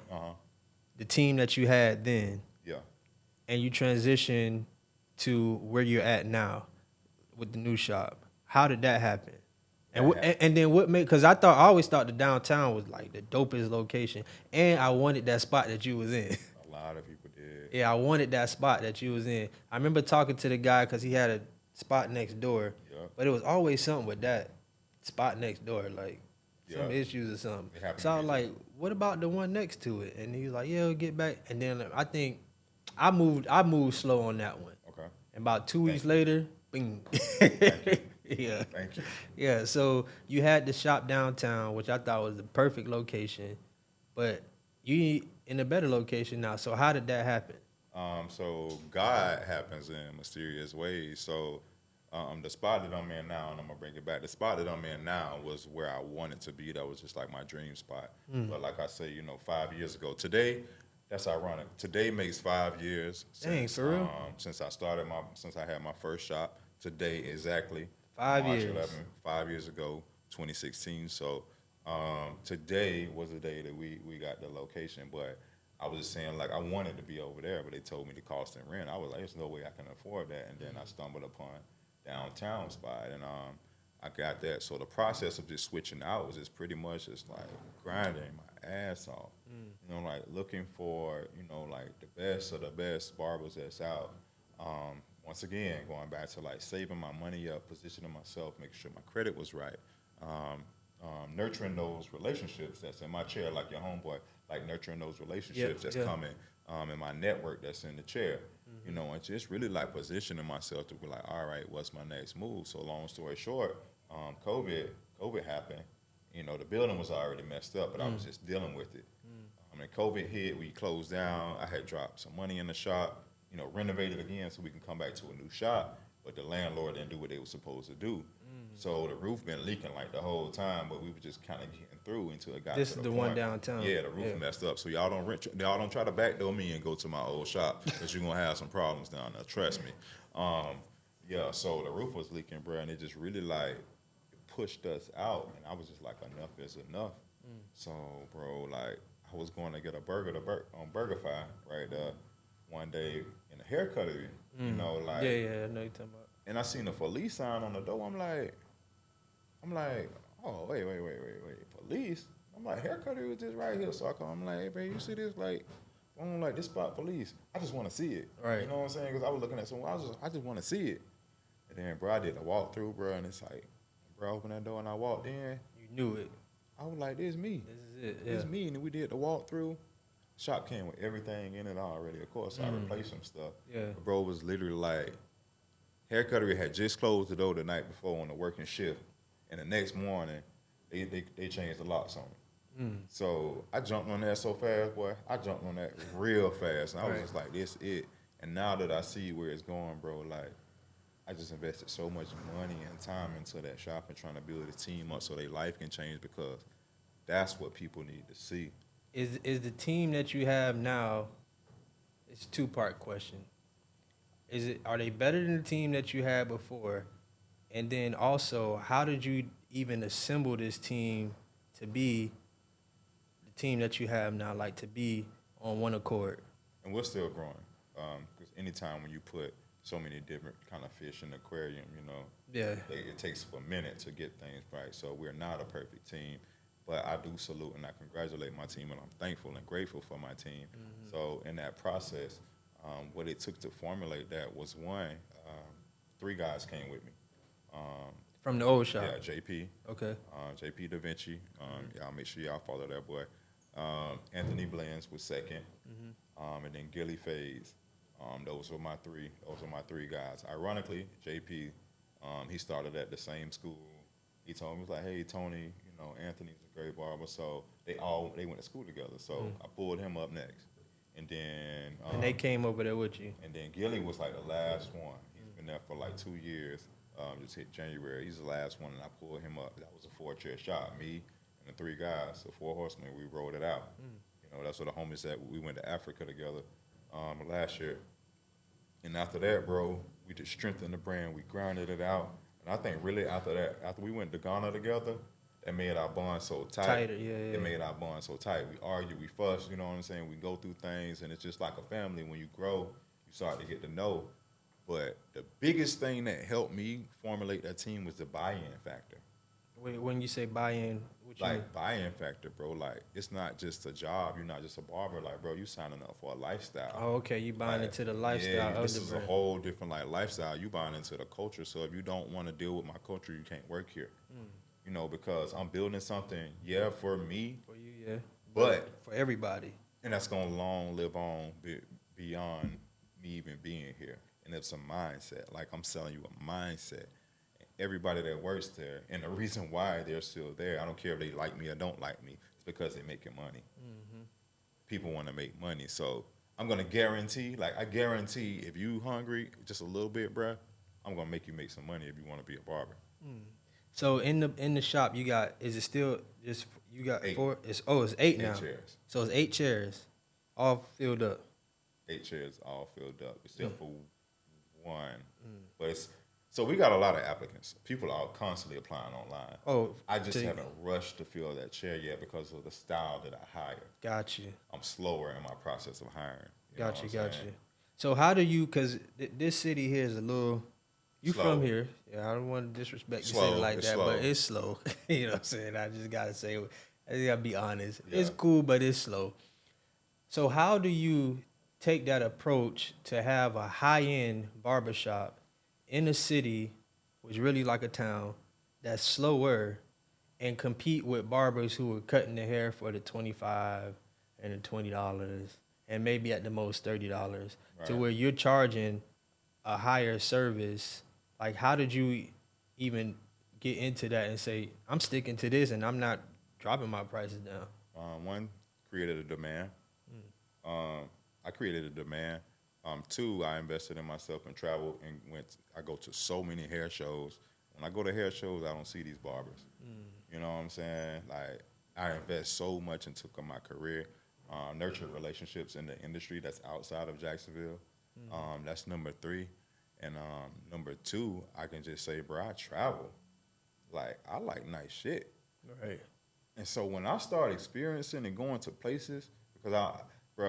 The team that you had then. Yeah. And you transitioned to where you're at now with the new shop. How did that happen? And then what made? Because I always thought the downtown was like the dopest location, and I wanted that spot that you was in. A lot of people did. Yeah, I wanted that spot that you was in. I remember talking to the guy because he had a spot next door, but it was always something with that spot next door, like some issues or something. So I was like, what about the one next to it? And he was like, yeah, we'll get back. And then I think I moved slow on that one. Okay. And about 2 weeks later, bing. Yeah. Thank you. Yeah, so you had the shop downtown, which I thought was the perfect location, but you in a better location now. So how did that happen? So God happens in mysterious ways. So the spot that I'm in now, and I'm gonna bring it back. The spot that I'm in now was where I wanted to be. That was just like my dream spot. But like I say, 5 years ago, today, that's ironic. Today makes 5 years since, for real? Since I had my first shop. Today exactly. 5 March years. 11, 5 years ago, 2016. So today was the day that we got the location. But I was just saying, like, I wanted to be over there, but they told me the cost and rent. I was like, there's no way I can afford that. And then I stumbled upon downtown spot, and I got that. So the process of just switching out was just pretty much just like grinding my ass off. Like looking for, like the best of the best barbers that's out. Once again, going back to like saving my money up, positioning myself, making sure my credit was right, nurturing those relationships that's in my chair, like your homeboy, like nurturing those relationships that's coming in my network that's in the chair, and just really like positioning myself to be like, all right, what's my next move? So long story short, COVID happened. The building was already messed up, but I was just dealing with it. COVID hit, we closed down. I had dropped some money in the shop, renovated again so we can come back to a new shop. But the landlord didn't do what they were supposed to do. So the roof been leaking like the whole time, but we were just kind of getting through until it got to the point. This is the one downtown. Yeah, the roof messed up. So y'all don't try to backdoor me and go to my old shop because you're going to have some problems down there. Trust me. So the roof was leaking, bro, and it just really like pushed us out. And I was just like, enough is enough. So, bro, like, I was going to get a burger on BurgerFi, right? One day in the haircuttery, Yeah, I know you're talking about. And I seen a police sign on the door. I'm like, oh, wait, police? I'm like, haircuttery was just right here. So I come, I'm like, hey, man, you see this? Like, I don't like this spot police. I just want to see it. Right. You know what I'm saying? Because I was looking at someone, I just want to see it. And then, bro, I did a walkthrough, bro, and it's like, bro, I opened that door and I walked in. You knew it. I was like, this is me. This is it. Yeah. This is me. And we did the walkthrough. Shop came with everything in it already. Of course, I replaced some stuff. Yeah. But bro was literally like, haircuttery had just closed the door the night before on the working shift. And the next morning, they changed the locks on it. So I jumped on that so fast, boy. I jumped on that real fast, and I was just like, "This it." And now that I see where it's going, bro, like I just invested so much money and time into that shop and trying to build a team up so their life can change because that's what people need to see. Is the team that you have now? It's a two-part question. Are they better than the team that you had before? And then also, how did you even assemble this team to be the team that you have now, like to be on one accord? And we're still growing because anytime when you put so many different kind of fish in the aquarium, Yeah. it takes a minute to get things right. So we're not a perfect team, but I do salute and I congratulate my team, and I'm thankful and grateful for my team. So in that process, what it took to formulate that was one, 3 guys came with me. From the old shop? Yeah, JP. Okay. JP Da Vinci. Y'all make sure y'all follow that boy. Anthony Blends was second. And then Gilly Faze. Those were my three guys. Ironically, JP, he started at the same school. He told me, he was like, "Hey, Tony, Anthony's a great barber." So they went to school together. So I pulled him up next. And then and they came over there with you. And then Gilly was like the last one. He's been there for like 2 years. Just hit January. He's the last one, and I pulled him up. That was a 4-chair shop. Me and the 3 guys, the 4 horsemen. We rolled it out. That's what the homies said. We went to Africa together last year. And after that, bro, we just strengthened the brand. We grounded it out. And I think really after that, after we went to Ghana together, that made our bond so tight. Tighter, yeah. It made our bond so tight. We argue, we fuss, you know what I'm saying? We go through things, and it's just like a family. When you grow, you start to get to know. But the biggest thing that helped me formulate that team was the buy-in factor. When you say buy-in, what you mean? Buy-in factor, bro. Like, it's not just a job. You're not just a barber. Like, bro, you signing up for a lifestyle. Oh, okay. You buying into the lifestyle of the brand. This is a whole different lifestyle. You buying into the culture. So if you don't want to deal with my culture, you can't work here. Because I'm building something, for me. For you, yeah. But for everybody. And that's going to long live on beyond me even being here. And it's a mindset. Like, I'm selling you a mindset. Everybody that works there, and the reason why they're still there, I don't care if they like me or don't like me, it's because they're making money. People want to make money. So I'm going to guarantee, I guarantee if you hungry just a little bit, bruh, I'm going to make you make some money if you want to be a barber. So in the shop, you got, is it still just, you got 8. 4? It's 8 now. 8 chairs. So it's 8 chairs, all filled up. 8 chairs all filled up, except for one. But so we got a lot of applicants. People are constantly applying online. Oh, I just haven't rushed to fill that chair yet because of the style that I hire. Got you. I'm slower in my process of hiring. Got you. So how do you, because this city here is a little, you slow. From here. Yeah, I don't want to disrespect you saying it like that, but it's slow. You know what I'm saying? I just got to say, I got to be honest. Yeah. It's cool, but it's slow. So how do you take that approach to have a high-end barbershop in a city, which is really like a town, that's slower, and compete with barbers who are cutting their hair for the $25 and the $20 and maybe at the most $30 to where you're charging a higher service? Like, how did you even get into that and say, I'm sticking to this and I'm not dropping my prices down? One, created a demand. I created a demand. 2, I invested in myself and traveled and I go to so many hair shows. When I go to hair shows, I don't see these barbers. You know what I'm saying? Like, I invest so much into my career, nurture relationships in the industry that's outside of Jacksonville. That's number 3. And number 2, I can just say, bro, I travel. Like, I like nice shit. Right. And so when I started experiencing and going to places, because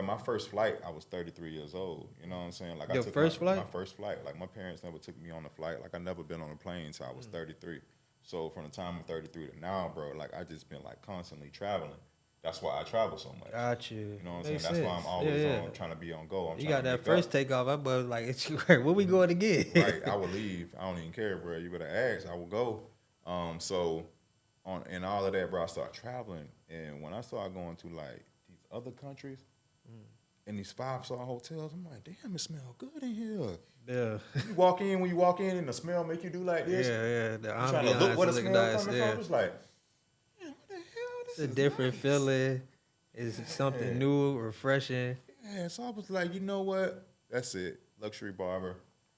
my first flight, I was 33 years old. You know what I'm saying? Like, Your first flight? My first flight. Like, my parents never took me on a flight. Like, I never been on a plane until I was 33. So from the time I'm 33 to now, bro, like, I just been, like, constantly traveling. That's why I travel so much. Got you. You know what I'm saying? That's why I'm always on, trying to be on go. You got that first takeoff. I was like, it's where we going again? Right. I would leave. I don't even care, bro. You better ask. I will go. In all of that, bro, I started traveling. And when I started going to, like, these other countries, in these 5-star hotels, I'm like, damn, it smells good in here. Yeah. When you walk in and the smell make you do like this. Yeah. You trying to look where the smell coming from. It's like, man, what the hell It's a different feeling. It's something new, refreshing. Yeah, so I was like, you know what? That's it. Luxury barber.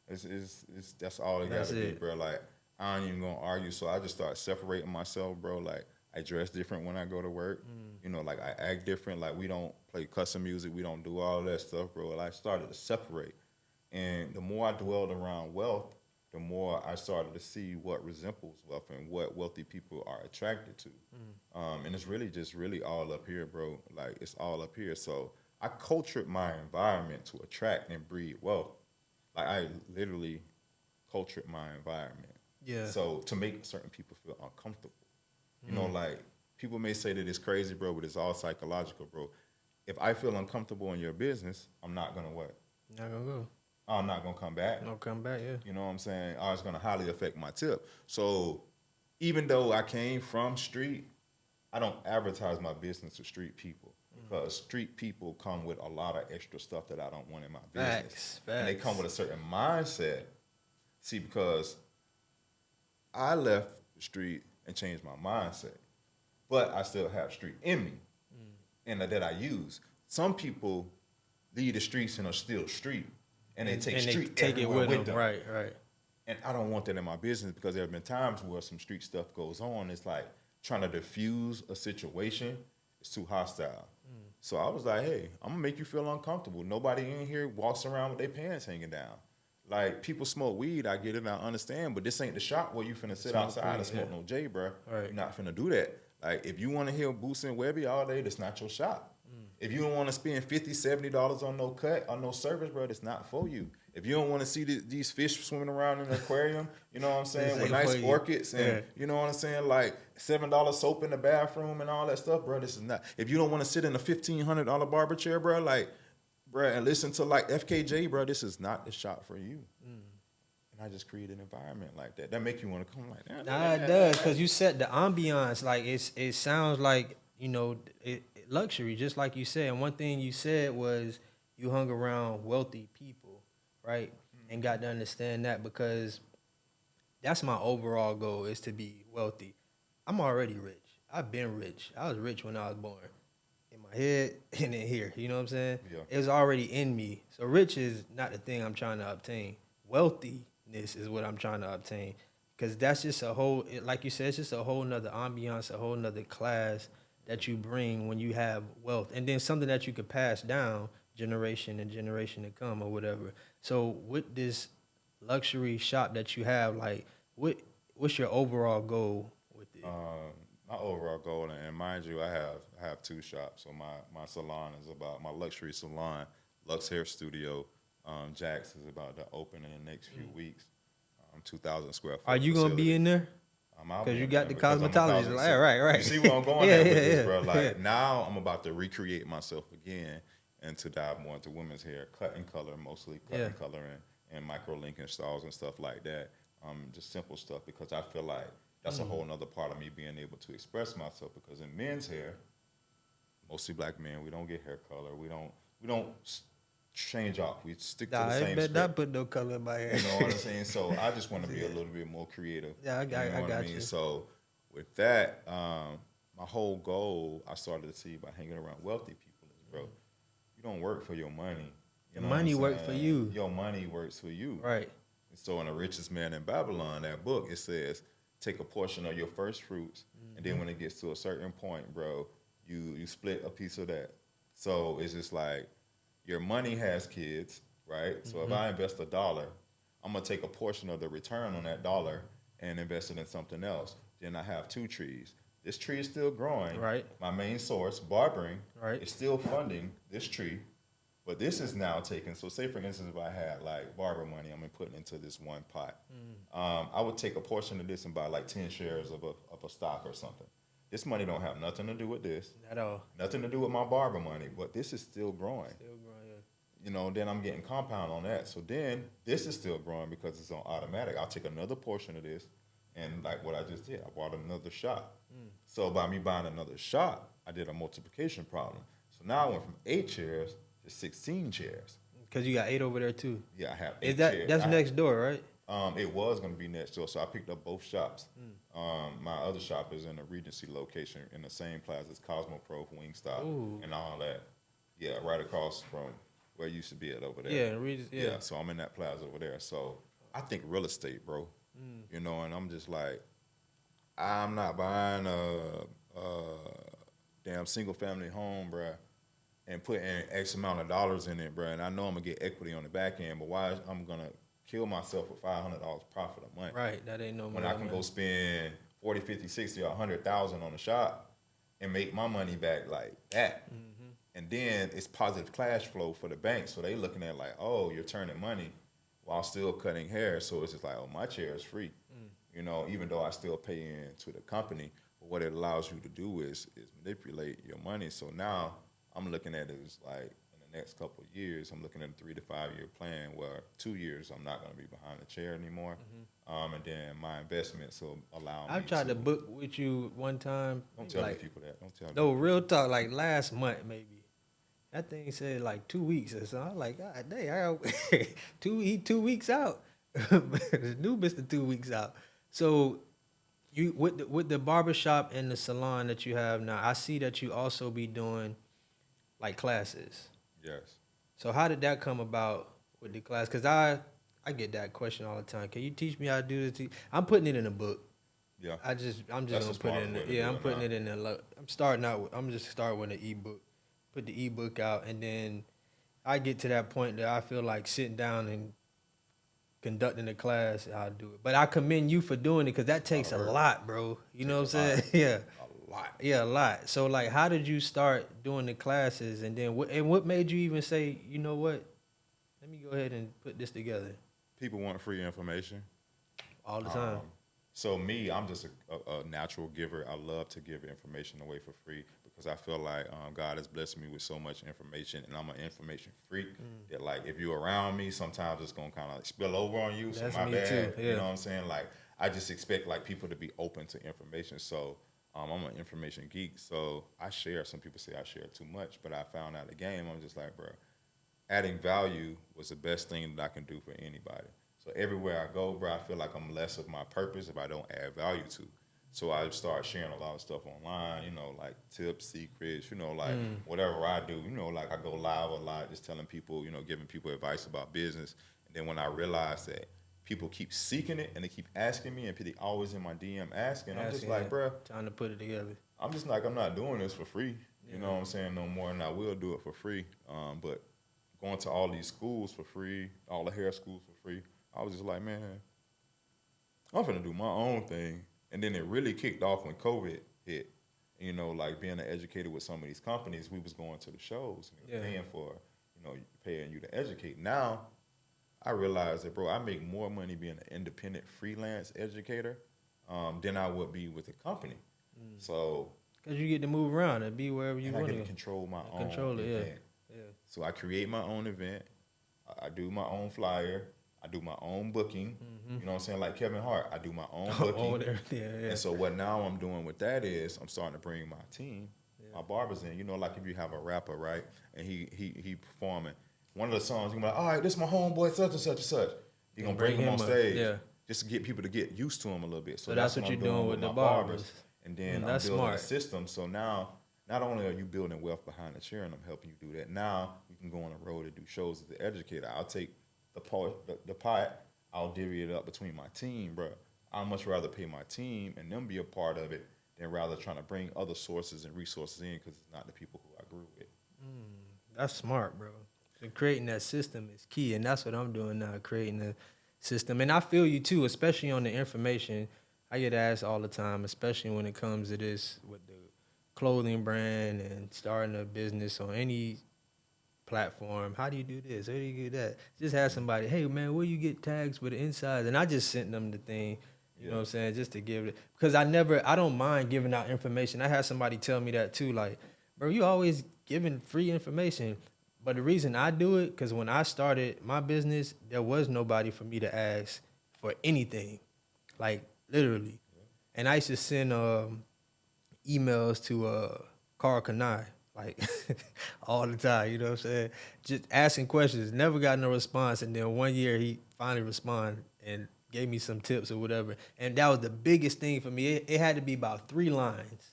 It's that's all it got That's to be, it. bro. Like I ain't even gonna argue. So I just started separating myself, bro. Like I dress different when I go to work. You know, like I act different. Like we don't play custom music. We don't do all that stuff, bro. Like I started to separate. And the more I dwelled around wealth, the more I started to see what resembles wealth and what wealthy people are attracted to. And it's really just really all up here, bro. Like it's all up here. So I cultured my environment to attract and breed wealth. Like I literally cultured my environment. Yeah. So to make certain people feel uncomfortable. You know, like people may say that it's crazy, bro, but it's all psychological, bro. If I feel uncomfortable in your business, I'm not gonna what? Not gonna go. I'm not gonna come back. No come back, yeah. You know what I'm saying? Or it's gonna highly affect my tip. So even though I came from street, I don't advertise my business to street people because street people come with a lot of extra stuff that I don't want in my business. Facts. And they come with a certain mindset. See, because I left the street and changed my mindset, but I still have street in me and that I use. Some people leave the streets and are still street, and they take street everywhere with them. Right. And I don't want that in my business because there have been times where some street stuff goes on. It's like trying to diffuse a situation. It's too hostile. So I was like, hey, I'm gonna make you feel uncomfortable. Nobody in here walks around with their pants hanging down. Like people smoke weed, I get it, I understand, but this ain't the shop where you finna sit outside and smoke no J, bro. Right. You're not finna do that. Like if you wanna hear Boosie and Webby all day, that's not your shop. If you don't want to spend $50, $70 on no cut, on no service, bro, it's not for you. If you don't want to see these fish swimming around in the aquarium, you know what I'm saying, with nice orchids and, you know what I'm saying, like $7 soap in the bathroom and all that stuff, bro, this is not. If you don't want to sit in a $1,500 barber chair, bro, like, bro, and listen to like FKJ, bro, this is not the shop for you. And I just created an environment like that. That make you want to come like that. Nah, it does, because you set the ambiance. Like, it sounds like, you know, luxury, just like you said. And one thing you said was you hung around wealthy people, right? And got to understand that, because that's my overall goal, is to be wealthy. I'm already rich. I've been rich. I was rich when I was born. In my head and in here. You know what I'm saying? Yeah. It was already in me. So rich is not the thing I'm trying to obtain. Wealthiness is what I'm trying to obtain. Because that's just a whole, like you said, it's just a whole nother ambiance, a whole nother class that you bring when you have wealth. And then something that you could pass down generation and generation to come or whatever. So with this luxury shop that you have, like, what's your overall goal with it? My overall goal, and mind you, I have two shops. So my salon is about, my luxury salon, Lux Hair Studio, Jax is about to open in the next few weeks. 2,000 square foot. Are you going to be in there? Because you got the cosmetologist. Right. You see where I'm going at with this, bro? Like, now I'm about to recreate myself again and to dive more into women's hair, cut and color, mostly cut and color and micro linking styles and stuff like that. Just simple stuff, because I feel like that's a whole nother part of me being able to express myself, because in men's hair, mostly black men, we don't get hair color. We don't change off. We stick to the same script. I bet not put no color in my hair. You know what I'm saying? So I just want to be a little bit more creative. Yeah, I got you. So with that, my whole goal, I started to see by hanging around wealthy people is, bro, you don't work for your money. You know money works for you. Your money works for you. Right. And so in The Richest Man in Babylon, that book, it says, take a portion of your first fruits, and then when it gets to a certain point, bro, you split a piece of that. So it's just like, your money has kids, right? So if I invest $1, I'm gonna take a portion of the return on that dollar and invest it in something else. Then I have two trees. This tree is still growing. Right. My main source, barbering, right, is still funding this tree, but this is now taken. So say for instance, if I had like barber money, I'm gonna put into this one pot. I would take a portion of this and buy like 10 shares of a stock or something. This money don't have nothing to do with this. At all. Nothing to do with my barber money, but this is still growing. Still growing, yeah. You know, then I'm getting compound on that. So then this is still growing because it's on automatic. I'll take another portion of this, and like what I just did, I bought another shot. So by me buying another shot, I did a multiplication problem. So now I went from 8 chairs to 16 chairs. Because you got 8 over there too. Yeah, I have 8 Is that chairs. that's next door, right? It was gonna be next door, so I picked up both shops. My other shop is in a Regency location in the same plaza as Cosmo Pro, Wingstop, Ooh. and all that. Yeah, right across from where you used to be at over there. Yeah, Regis, yeah. Yeah, so I'm in that plaza over there. So I think real estate, bro. You know, and I'm just like, I'm not buying a damn single family home, bruh, and putting X amount of dollars in it, bruh. And I know I'm gonna get equity on the back end, but why I'm gonna kill myself with $500 profit a month? Right, that ain't no When money. I can go spend 40, 50, 60, or 100,000 on the shop and make my money back like that. And then it's positive cash flow for the bank. So they looking at like, oh, you're turning money while still cutting hair. So it's just like, oh, my chair is free. You know, even though I still pay into the company, but what it allows you to do is manipulate your money. So now I'm looking at it as like in the next couple of years, I'm looking at a 3 to 5 year plan where 2 years I'm not going to be behind the chair anymore. And then my investments will allow me I've tried to book with you one time. Don't tell like, me people that. Don't tell me. No, real talk, like last month maybe. That thing said like 2 weeks or something. I was like, God dang, I got 2 weeks out. The new Mr. 2 weeks out. So you with the barbershop and the salon that you have now, I see that you also be doing like classes. Yes. So how did that come about with the class? Because I get that question all the time. Can you teach me how to do this? I'm putting it in a book. Yeah. I'm just That's gonna a put it smart in. way to Yeah, do I'm it putting now. it in there. I'm starting out. I'm just starting with an ebook. Put the ebook out, and then I get to that point that I feel like sitting down and conducting a class. I'll do it. But I commend you for doing it because that takes a lot, bro. You know what I'm saying? Yeah, A lot. yeah, a lot. So like, how did you start doing the classes, and then what made you even say, you know what? Let me go ahead and put this together. People want free information. All the time. So me, I'm just a natural giver. I love to give information away for free because I feel like God has blessed me with so much information, and I'm an information freak. That like if you're around me, sometimes it's gonna kind of like spill over on you. That's so my me bad. too, yeah. You know what I'm saying? Like I just expect like people to be open to information. So I'm an information geek. So I share. Some people say I share too much, but I found out the game. I'm just like, bro, adding value was the best thing that I can do for anybody. So everywhere I go, bro, I feel like I'm less of my purpose if I don't add value to. So I start sharing a lot of stuff online, you know, like tips, secrets, you know, like whatever I do, you know, like I go live a lot, just telling people, you know, giving people advice about business. And then when I realize that people keep seeking it and they keep asking me and they always in my DM asking, I'm just like, bro, trying to put it together. I'm just like, I'm not doing this for free. You know what I'm saying? No more, and I will do it for free. But going to all these schools for free, all the hair schools for free, I was just like, man, I'm finna do my own thing. And then it really kicked off when COVID hit. You know, like being an educator with some of these companies, we was going to the shows and they were paying for, you know, paying you to educate. Now, I realize that, bro, I make more money being an independent freelance educator than I would be with a company. So, because you get to move around and be wherever you want I to get to go. control my own Control it, event. yeah. So I create my own event. I do my own flyer. I do my own booking. You know what I'm saying? Like Kevin Hart, I do my own booking. And so what now I'm doing with that is I'm starting to bring my team, my barbers in. You know, like if you have a rapper, right, and he performing one of the songs, you be like, all right, this is my homeboy, such and such and such. You're gonna bring him on stage, just to get people to get used to him a little bit. So that's what you're doing with the barbers. And then I'm building a system. So now, not only are you building wealth behind the chair, and I'm helping you do that, now you can go on the road and do shows as the educator. I'll take the pot, I'll divvy it up between my team, bro. I'd much rather pay my team and them be a part of it than rather trying to bring other sources and resources in because it's not the people who I grew with. That's smart, bro. So creating that system is key, and that's what I'm doing now, creating a system. And I feel you too, especially on the information. I get asked all the time, especially when it comes to this with the clothing brand and starting a business on any platform. How do you do this? How do you do that? Just have somebody, hey man, where you get tags for the insides? And I just sent them the thing, you know what I'm saying, just to give it. Because I don't mind giving out information. I had somebody tell me that too, like, bro, you always giving free information. But the reason I do it, because when I started my business, there was nobody for me to ask for anything, like literally. And I used to send emails to Carl Kanai, like all the time, you know what I'm saying? Just asking questions, never got no response. And then one year he finally responded, and gave me some tips or whatever. And that was the biggest thing for me. It had to be about 3 lines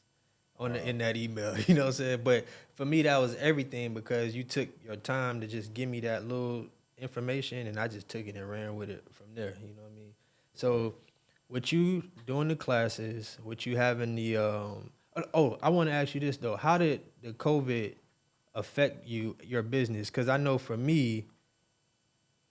in that email. You know what I'm saying? But for me, that was everything because you took your time to just give me that little information, and I just took it and ran with it from there. You know what I mean? So, with you doing the classes, with you having the I want to ask you this though: how did the COVID affect your business? Because I know for me,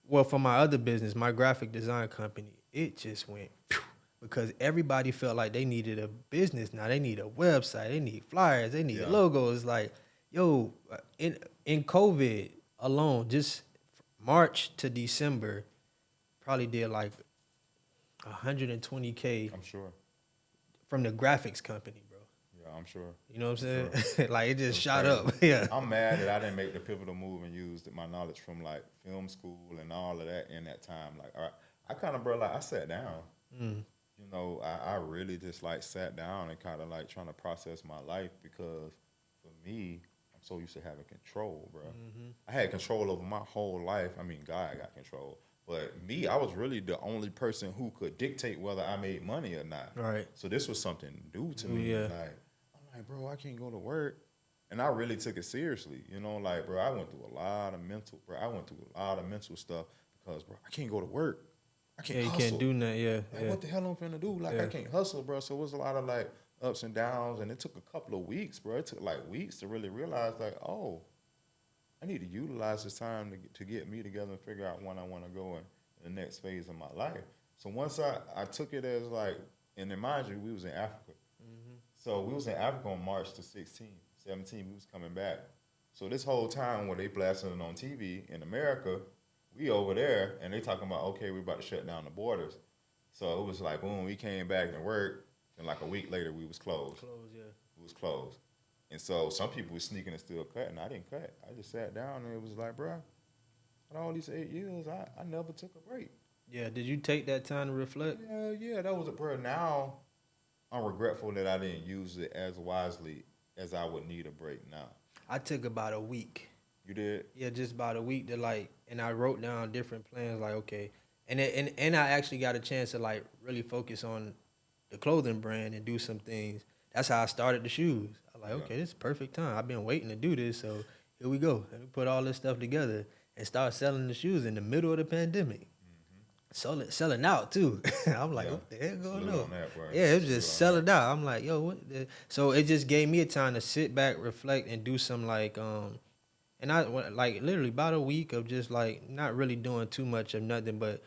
well, for my other business, my graphic design company, it just went phew, because everybody felt like they needed a business now. They need a website, they need flyers, they need logos. Like, yo, in COVID alone, just March to December, probably did like 120K. I'm sure. From the graphics company, bro. Yeah, I'm sure. You know what I'm saying? Sure. Like it just shot crazy. up. Yeah. I'm mad that I didn't make the pivotal move and use my knowledge from like film school and all of that in that time. Like, all right, I kind of, bro, like I sat down. You know, I really just like sat down and kind of like trying to process my life because for me, I'm so used to having control, bro. I had control over my whole life. I mean, God got control. But me, I was really the only person who could dictate whether I made money or not. Right. So this was something new to me. Yeah. Like, I'm like, bro, I can't go to work. And I really took it seriously. You know, like, bro, I went through a lot of mental stuff because, bro, I can't go to work. I can't hustle. You can't do nothing, Like, what the hell I'm finna do? Like, I can't hustle, bro. So it was a lot of, like, ups and downs. And it took a couple of weeks, bro. It took, like, weeks to really realize, like, oh, I need to utilize this time to get me together and figure out when I want to go in the next phase of my life. So once I took it as, like, and then mind you, we was in Africa. So we was in Africa on March the 16th, 17th, we was coming back. So this whole time when they blasting it on TV in America, we over there, and they talking about, okay, we about to shut down the borders. So it was like, boom, we came back to work, and like a week later, we was closed. We was closed. And so some people was sneaking and still cutting. I didn't cut. I just sat down, and it was like, bro, in all these 8 years, I never took a break. Yeah, did you take that time to reflect? Yeah, that was a prayer. Now, I'm regretful that I didn't use it as wisely as I would need a break now. I took about a week. You did? Yeah, just about a week to like, and I wrote down different plans. Like, okay, and I actually got a chance to like really focus on the clothing brand and do some things. That's how I started the shoes. I was like, okay, this is perfect time. I've been waiting to do this, so here we go. Let me put all this stuff together and start selling the shoes in the middle of the pandemic. Selling out too. I'm like, what the hell going on? Yeah, it was just selling out. I'm like, yo, what? So it just gave me a time to sit back, reflect, and do some like, and I like literally about a week of just like not really doing too much of nothing, but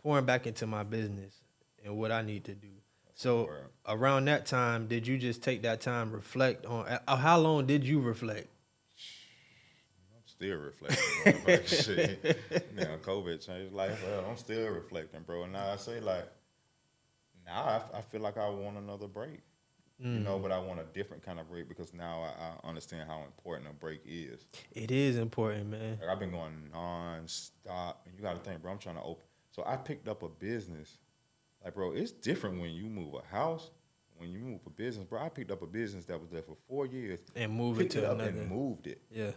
pouring back into my business and what I need to do. So around that time, did you just take that time, reflect on? How long did you reflect? Still reflecting, bro. Shit. Now COVID changed life. Well, I'm still reflecting, bro. And now I say like, now I feel like I want another break, you know, but I want a different kind of break because now I understand how important a break is. It is important, man. Like, I've been going non-stop, and you got to think, bro. I'm trying to open. So I picked up a business. Like, bro, it's different when you move a house. When you move a business, bro. I picked up a business that was there for 4 years and moved it to another. And moved it. Yeah.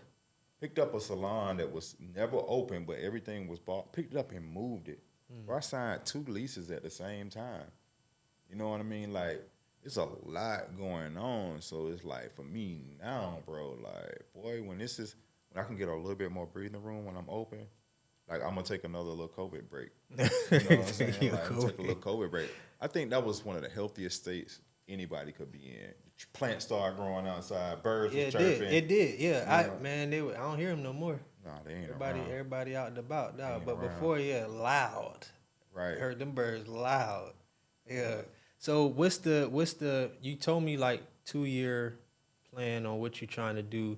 Picked up a salon that was never open, but everything was bought. Picked it up and moved it. Bro, I signed 2 leases at the same time. You know what I mean? Like, it's a lot going on. So it's like, for me now, bro, like, boy, when I can get a little bit more breathing room when I'm open, like, I'm going to take another little COVID break. You know what I'm saying? Like, I'm going to take a little COVID break. I think that was one of the healthiest states anybody could be in. Plants started growing outside. Birds was chirping. It did. Yeah, I don't hear them no more. Nah, they ain't Everybody out and about now. But before, loud. Right. Heard them birds loud. Yeah. So what's the? You told me like 2-year plan on what you're trying to do.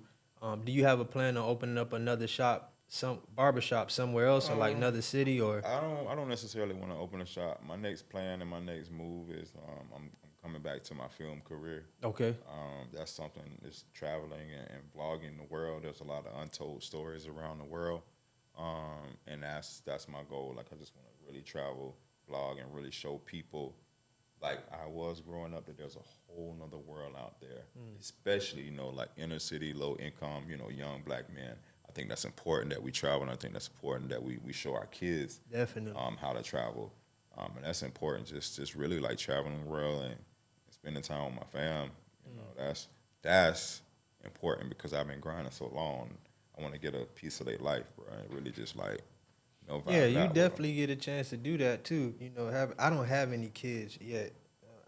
Do you have a plan on opening up another shop, some barbershop somewhere else, or like another city, or? I don't necessarily want to open a shop. My next plan and my next move is I'm coming back to my film career. Okay. That's something that's traveling and vlogging the world. There's a lot of untold stories around the world. And that's my goal. Like, I just want to really travel, vlog, and really show people, like I was growing up, that there's a whole nother world out there, especially, you know, like inner city, low income, you know, young black men. I think that's important that we travel, and I think that's important that we show our kids definitely how to travel. And that's important. Just really like traveling the world and spending time with my fam. You know, that's important because I've been grinding so long. I want to get a piece of their life, bro. And really just like, Yeah, vibe you out with definitely get a chance to do that too. You know, I don't have any kids yet.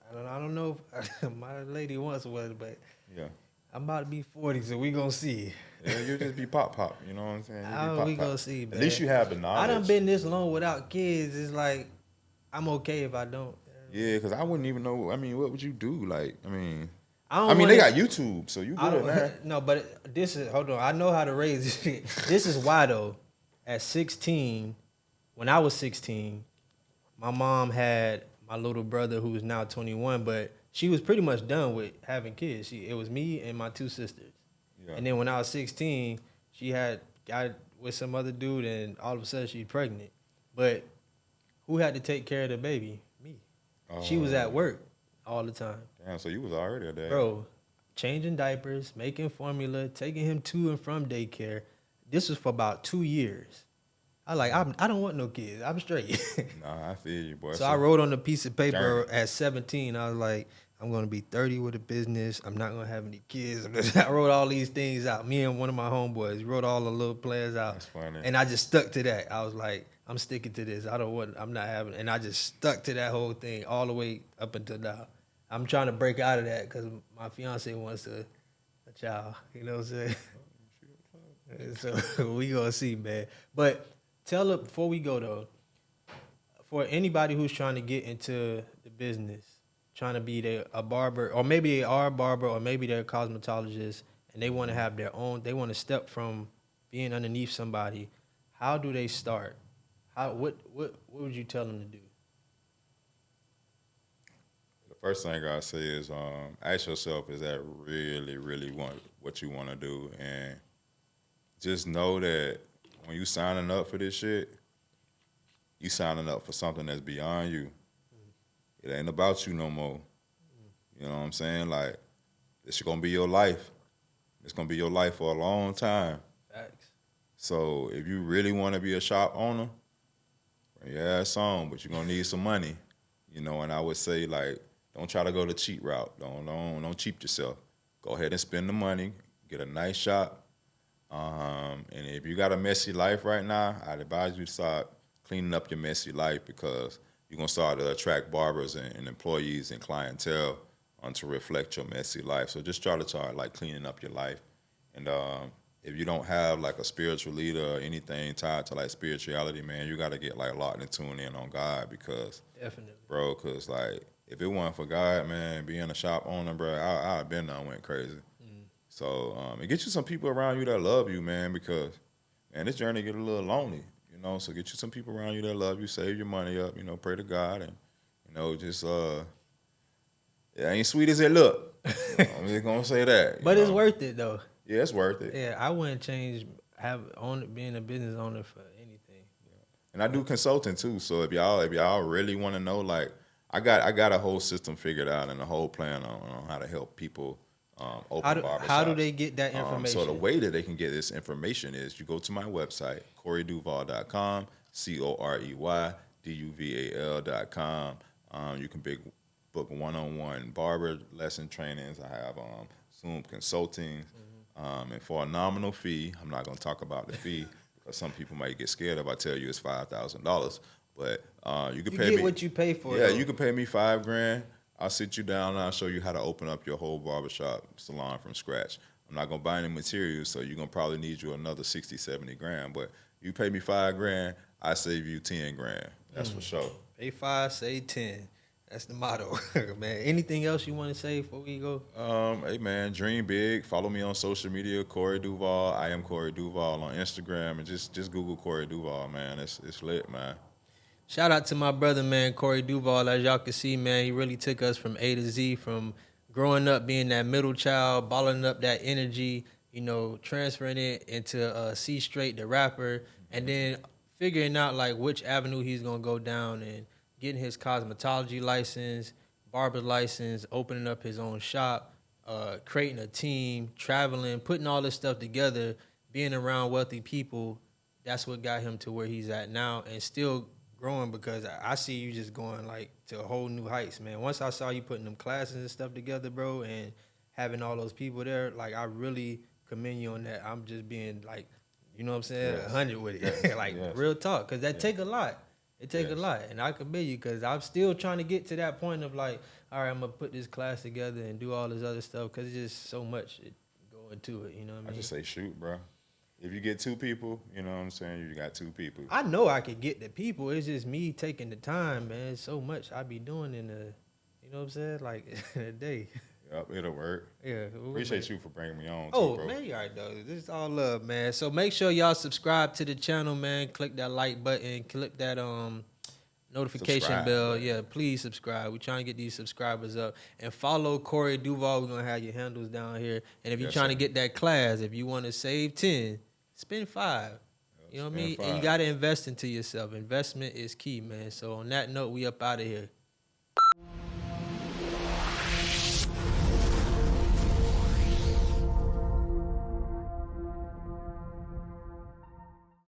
I don't know if my lady wants one, but them. Yeah. I'm about to be 40, so we gonna see. Yeah, you just be pop. You know what I'm saying? You be We pop. gonna see, man. At least you have the I done knowledge. been this long without kids. It's like I'm okay if I don't. Yeah, because I wouldn't even know. I mean, what would you do? Like, I don't they wanna- got YouTube, so you I good don't now. no, but this is hold on. I know how to raise this shit. This is why though. At 16, when I was 16, my mom had my little brother who is now 21, but she was pretty much done with having kids. It was me and my two sisters. Yeah. And then when I was 16, she had got with some other dude, and all of a sudden she's pregnant. But who had to take care of the baby? Me. She was at work all the time. Damn, so you was already a dad. Bro, changing diapers, making formula, taking him to and from daycare. This was for about 2 years. I don't want no kids. I'm straight. Nah, I feel you, boy. So I wrote on a piece of paper Journey. at 17. I was like, I'm going to be 30 with a business. I'm not going to have any kids. I wrote all these things out. Me and one of my homeboys wrote all the little plans out. That's funny. And I just stuck to that. I was like, I'm sticking to this. I'm not having, and I just stuck to that whole thing all the way up until now. I'm trying to break out of that because my fiance wants a child. You know what I'm saying? So we going to see, man. But tell her, before we go though, for anybody who's trying to get into the business, trying to be a barber, or maybe they are a barber, or maybe they're a cosmetologist, and they want to have their own, they want to step from being underneath somebody, how do they start? What would you tell them to do? The first thing I say is ask yourself, is that really what you want to do? And just know that when you signing up for this shit, you signing up for something that's beyond you. It ain't about you no more. You know what I'm saying? Like, this is going to be your life. It's going to be your life for a long time. Facts. So if you really want to be a shop owner, bring your ass on, but you're going to need some money. You know, and I would say, like, don't try to go the cheap route. Don't cheap yourself. Go ahead and spend the money. Get a nice shop. And if you got a messy life right now, I'd advise you to start cleaning up your messy life, because you're going to start to attract barbers and employees and clientele to reflect your messy life. So just try to start, like, cleaning up your life. And if you don't have, like, a spiritual leader or anything tied to, like, spirituality, man, you got to get, like, locked and tuned in on God, because, Definitely. bro, because, like, if it wasn't for God, man, being a shop owner, bro, I'd been done went crazy. So and get you some people around you that love you, man, because, man, this journey get a little lonely, you know. So get you some people around you that love you, save your money up, you know, pray to God, and, you know, just it ain't sweet as it look. You know, I'm just gonna say that. But it's know? worth it though. Yeah, it's worth it. Yeah, I wouldn't change being a business owner for anything. And I do consulting too. So if y'all really want to know, like, I got a whole system figured out and a whole plan on how to help people open barbershops. How do they get that information? So the way that they can get this information is you go to my website, CoreyDuval.com, CoreyDuval.com. You can book one-on-one barber lesson trainings. I have Zoom consulting, and for a nominal fee. I'm not going to talk about the fee because some people might get scared if I tell you it's $5,000. But you can pay me what you pay for. Yeah, though. you can pay me $5,000. I'll sit you down and I'll show you how to open up your whole barbershop salon from scratch. I'm not gonna buy any materials, so you're gonna probably need you another 60, 70 grand. But you pay me $5,000, I save you 10 grand. That's for sure. Pay 5, say 10. That's the motto, man. Anything else you want to say before we go? Hey man, dream big. Follow me on social media, Corey Duval. I am Corey Duval on Instagram, and just Google Corey Duval, man. It's lit, man. Shout out to my brother, man, Corey Duval. As y'all can see, man, he really took us from A to Z, from growing up being that middle child, balling up that energy, you know, transferring it into C Straight, the rapper, and then figuring out, like, which avenue he's going to go down and getting his cosmetology license, barber license, opening up his own shop, creating a team, traveling, putting all this stuff together, being around wealthy people. That's what got him to where he's at now, and still growing because I see you just going like to a whole new heights, man. Once I saw you putting them classes and stuff together, bro, and having all those people there, like I really commend you on that. I'm just being like, you know what I'm saying, Yes. 100 with it, Yes. like Yes. real talk, because that Yeah. take a lot. It take a Yes. lot, and I commend you because I'm still trying to get to that point of like, all right, I'm gonna put this class together and do all this other stuff because it's just so much go into it. You know what I mean? I just say shoot, bro. If you get 2 people, you know what I'm saying, you got 2 people. I know I could get the people. It's just me taking the time, man. It's so much I be doing in a, you know what I'm saying, like in a day. Yep, it'll work. Yeah. Appreciate you for bringing me on. Oh, too, bro. man, you already know. This is all love, man. So make sure y'all subscribe to the channel, man. Click that like button. Click that notification Subscribe bell. button. Yeah, please subscribe. We're trying to get these subscribers up. And follow Corey Duval. We're going to have your handles down here. And if you're Yes, trying sir. to get that class, if you want to save 10, spend 5. You know what I mean? Spend And you 5. got to invest into yourself. Investment is key, man. So on that note, we up out of here.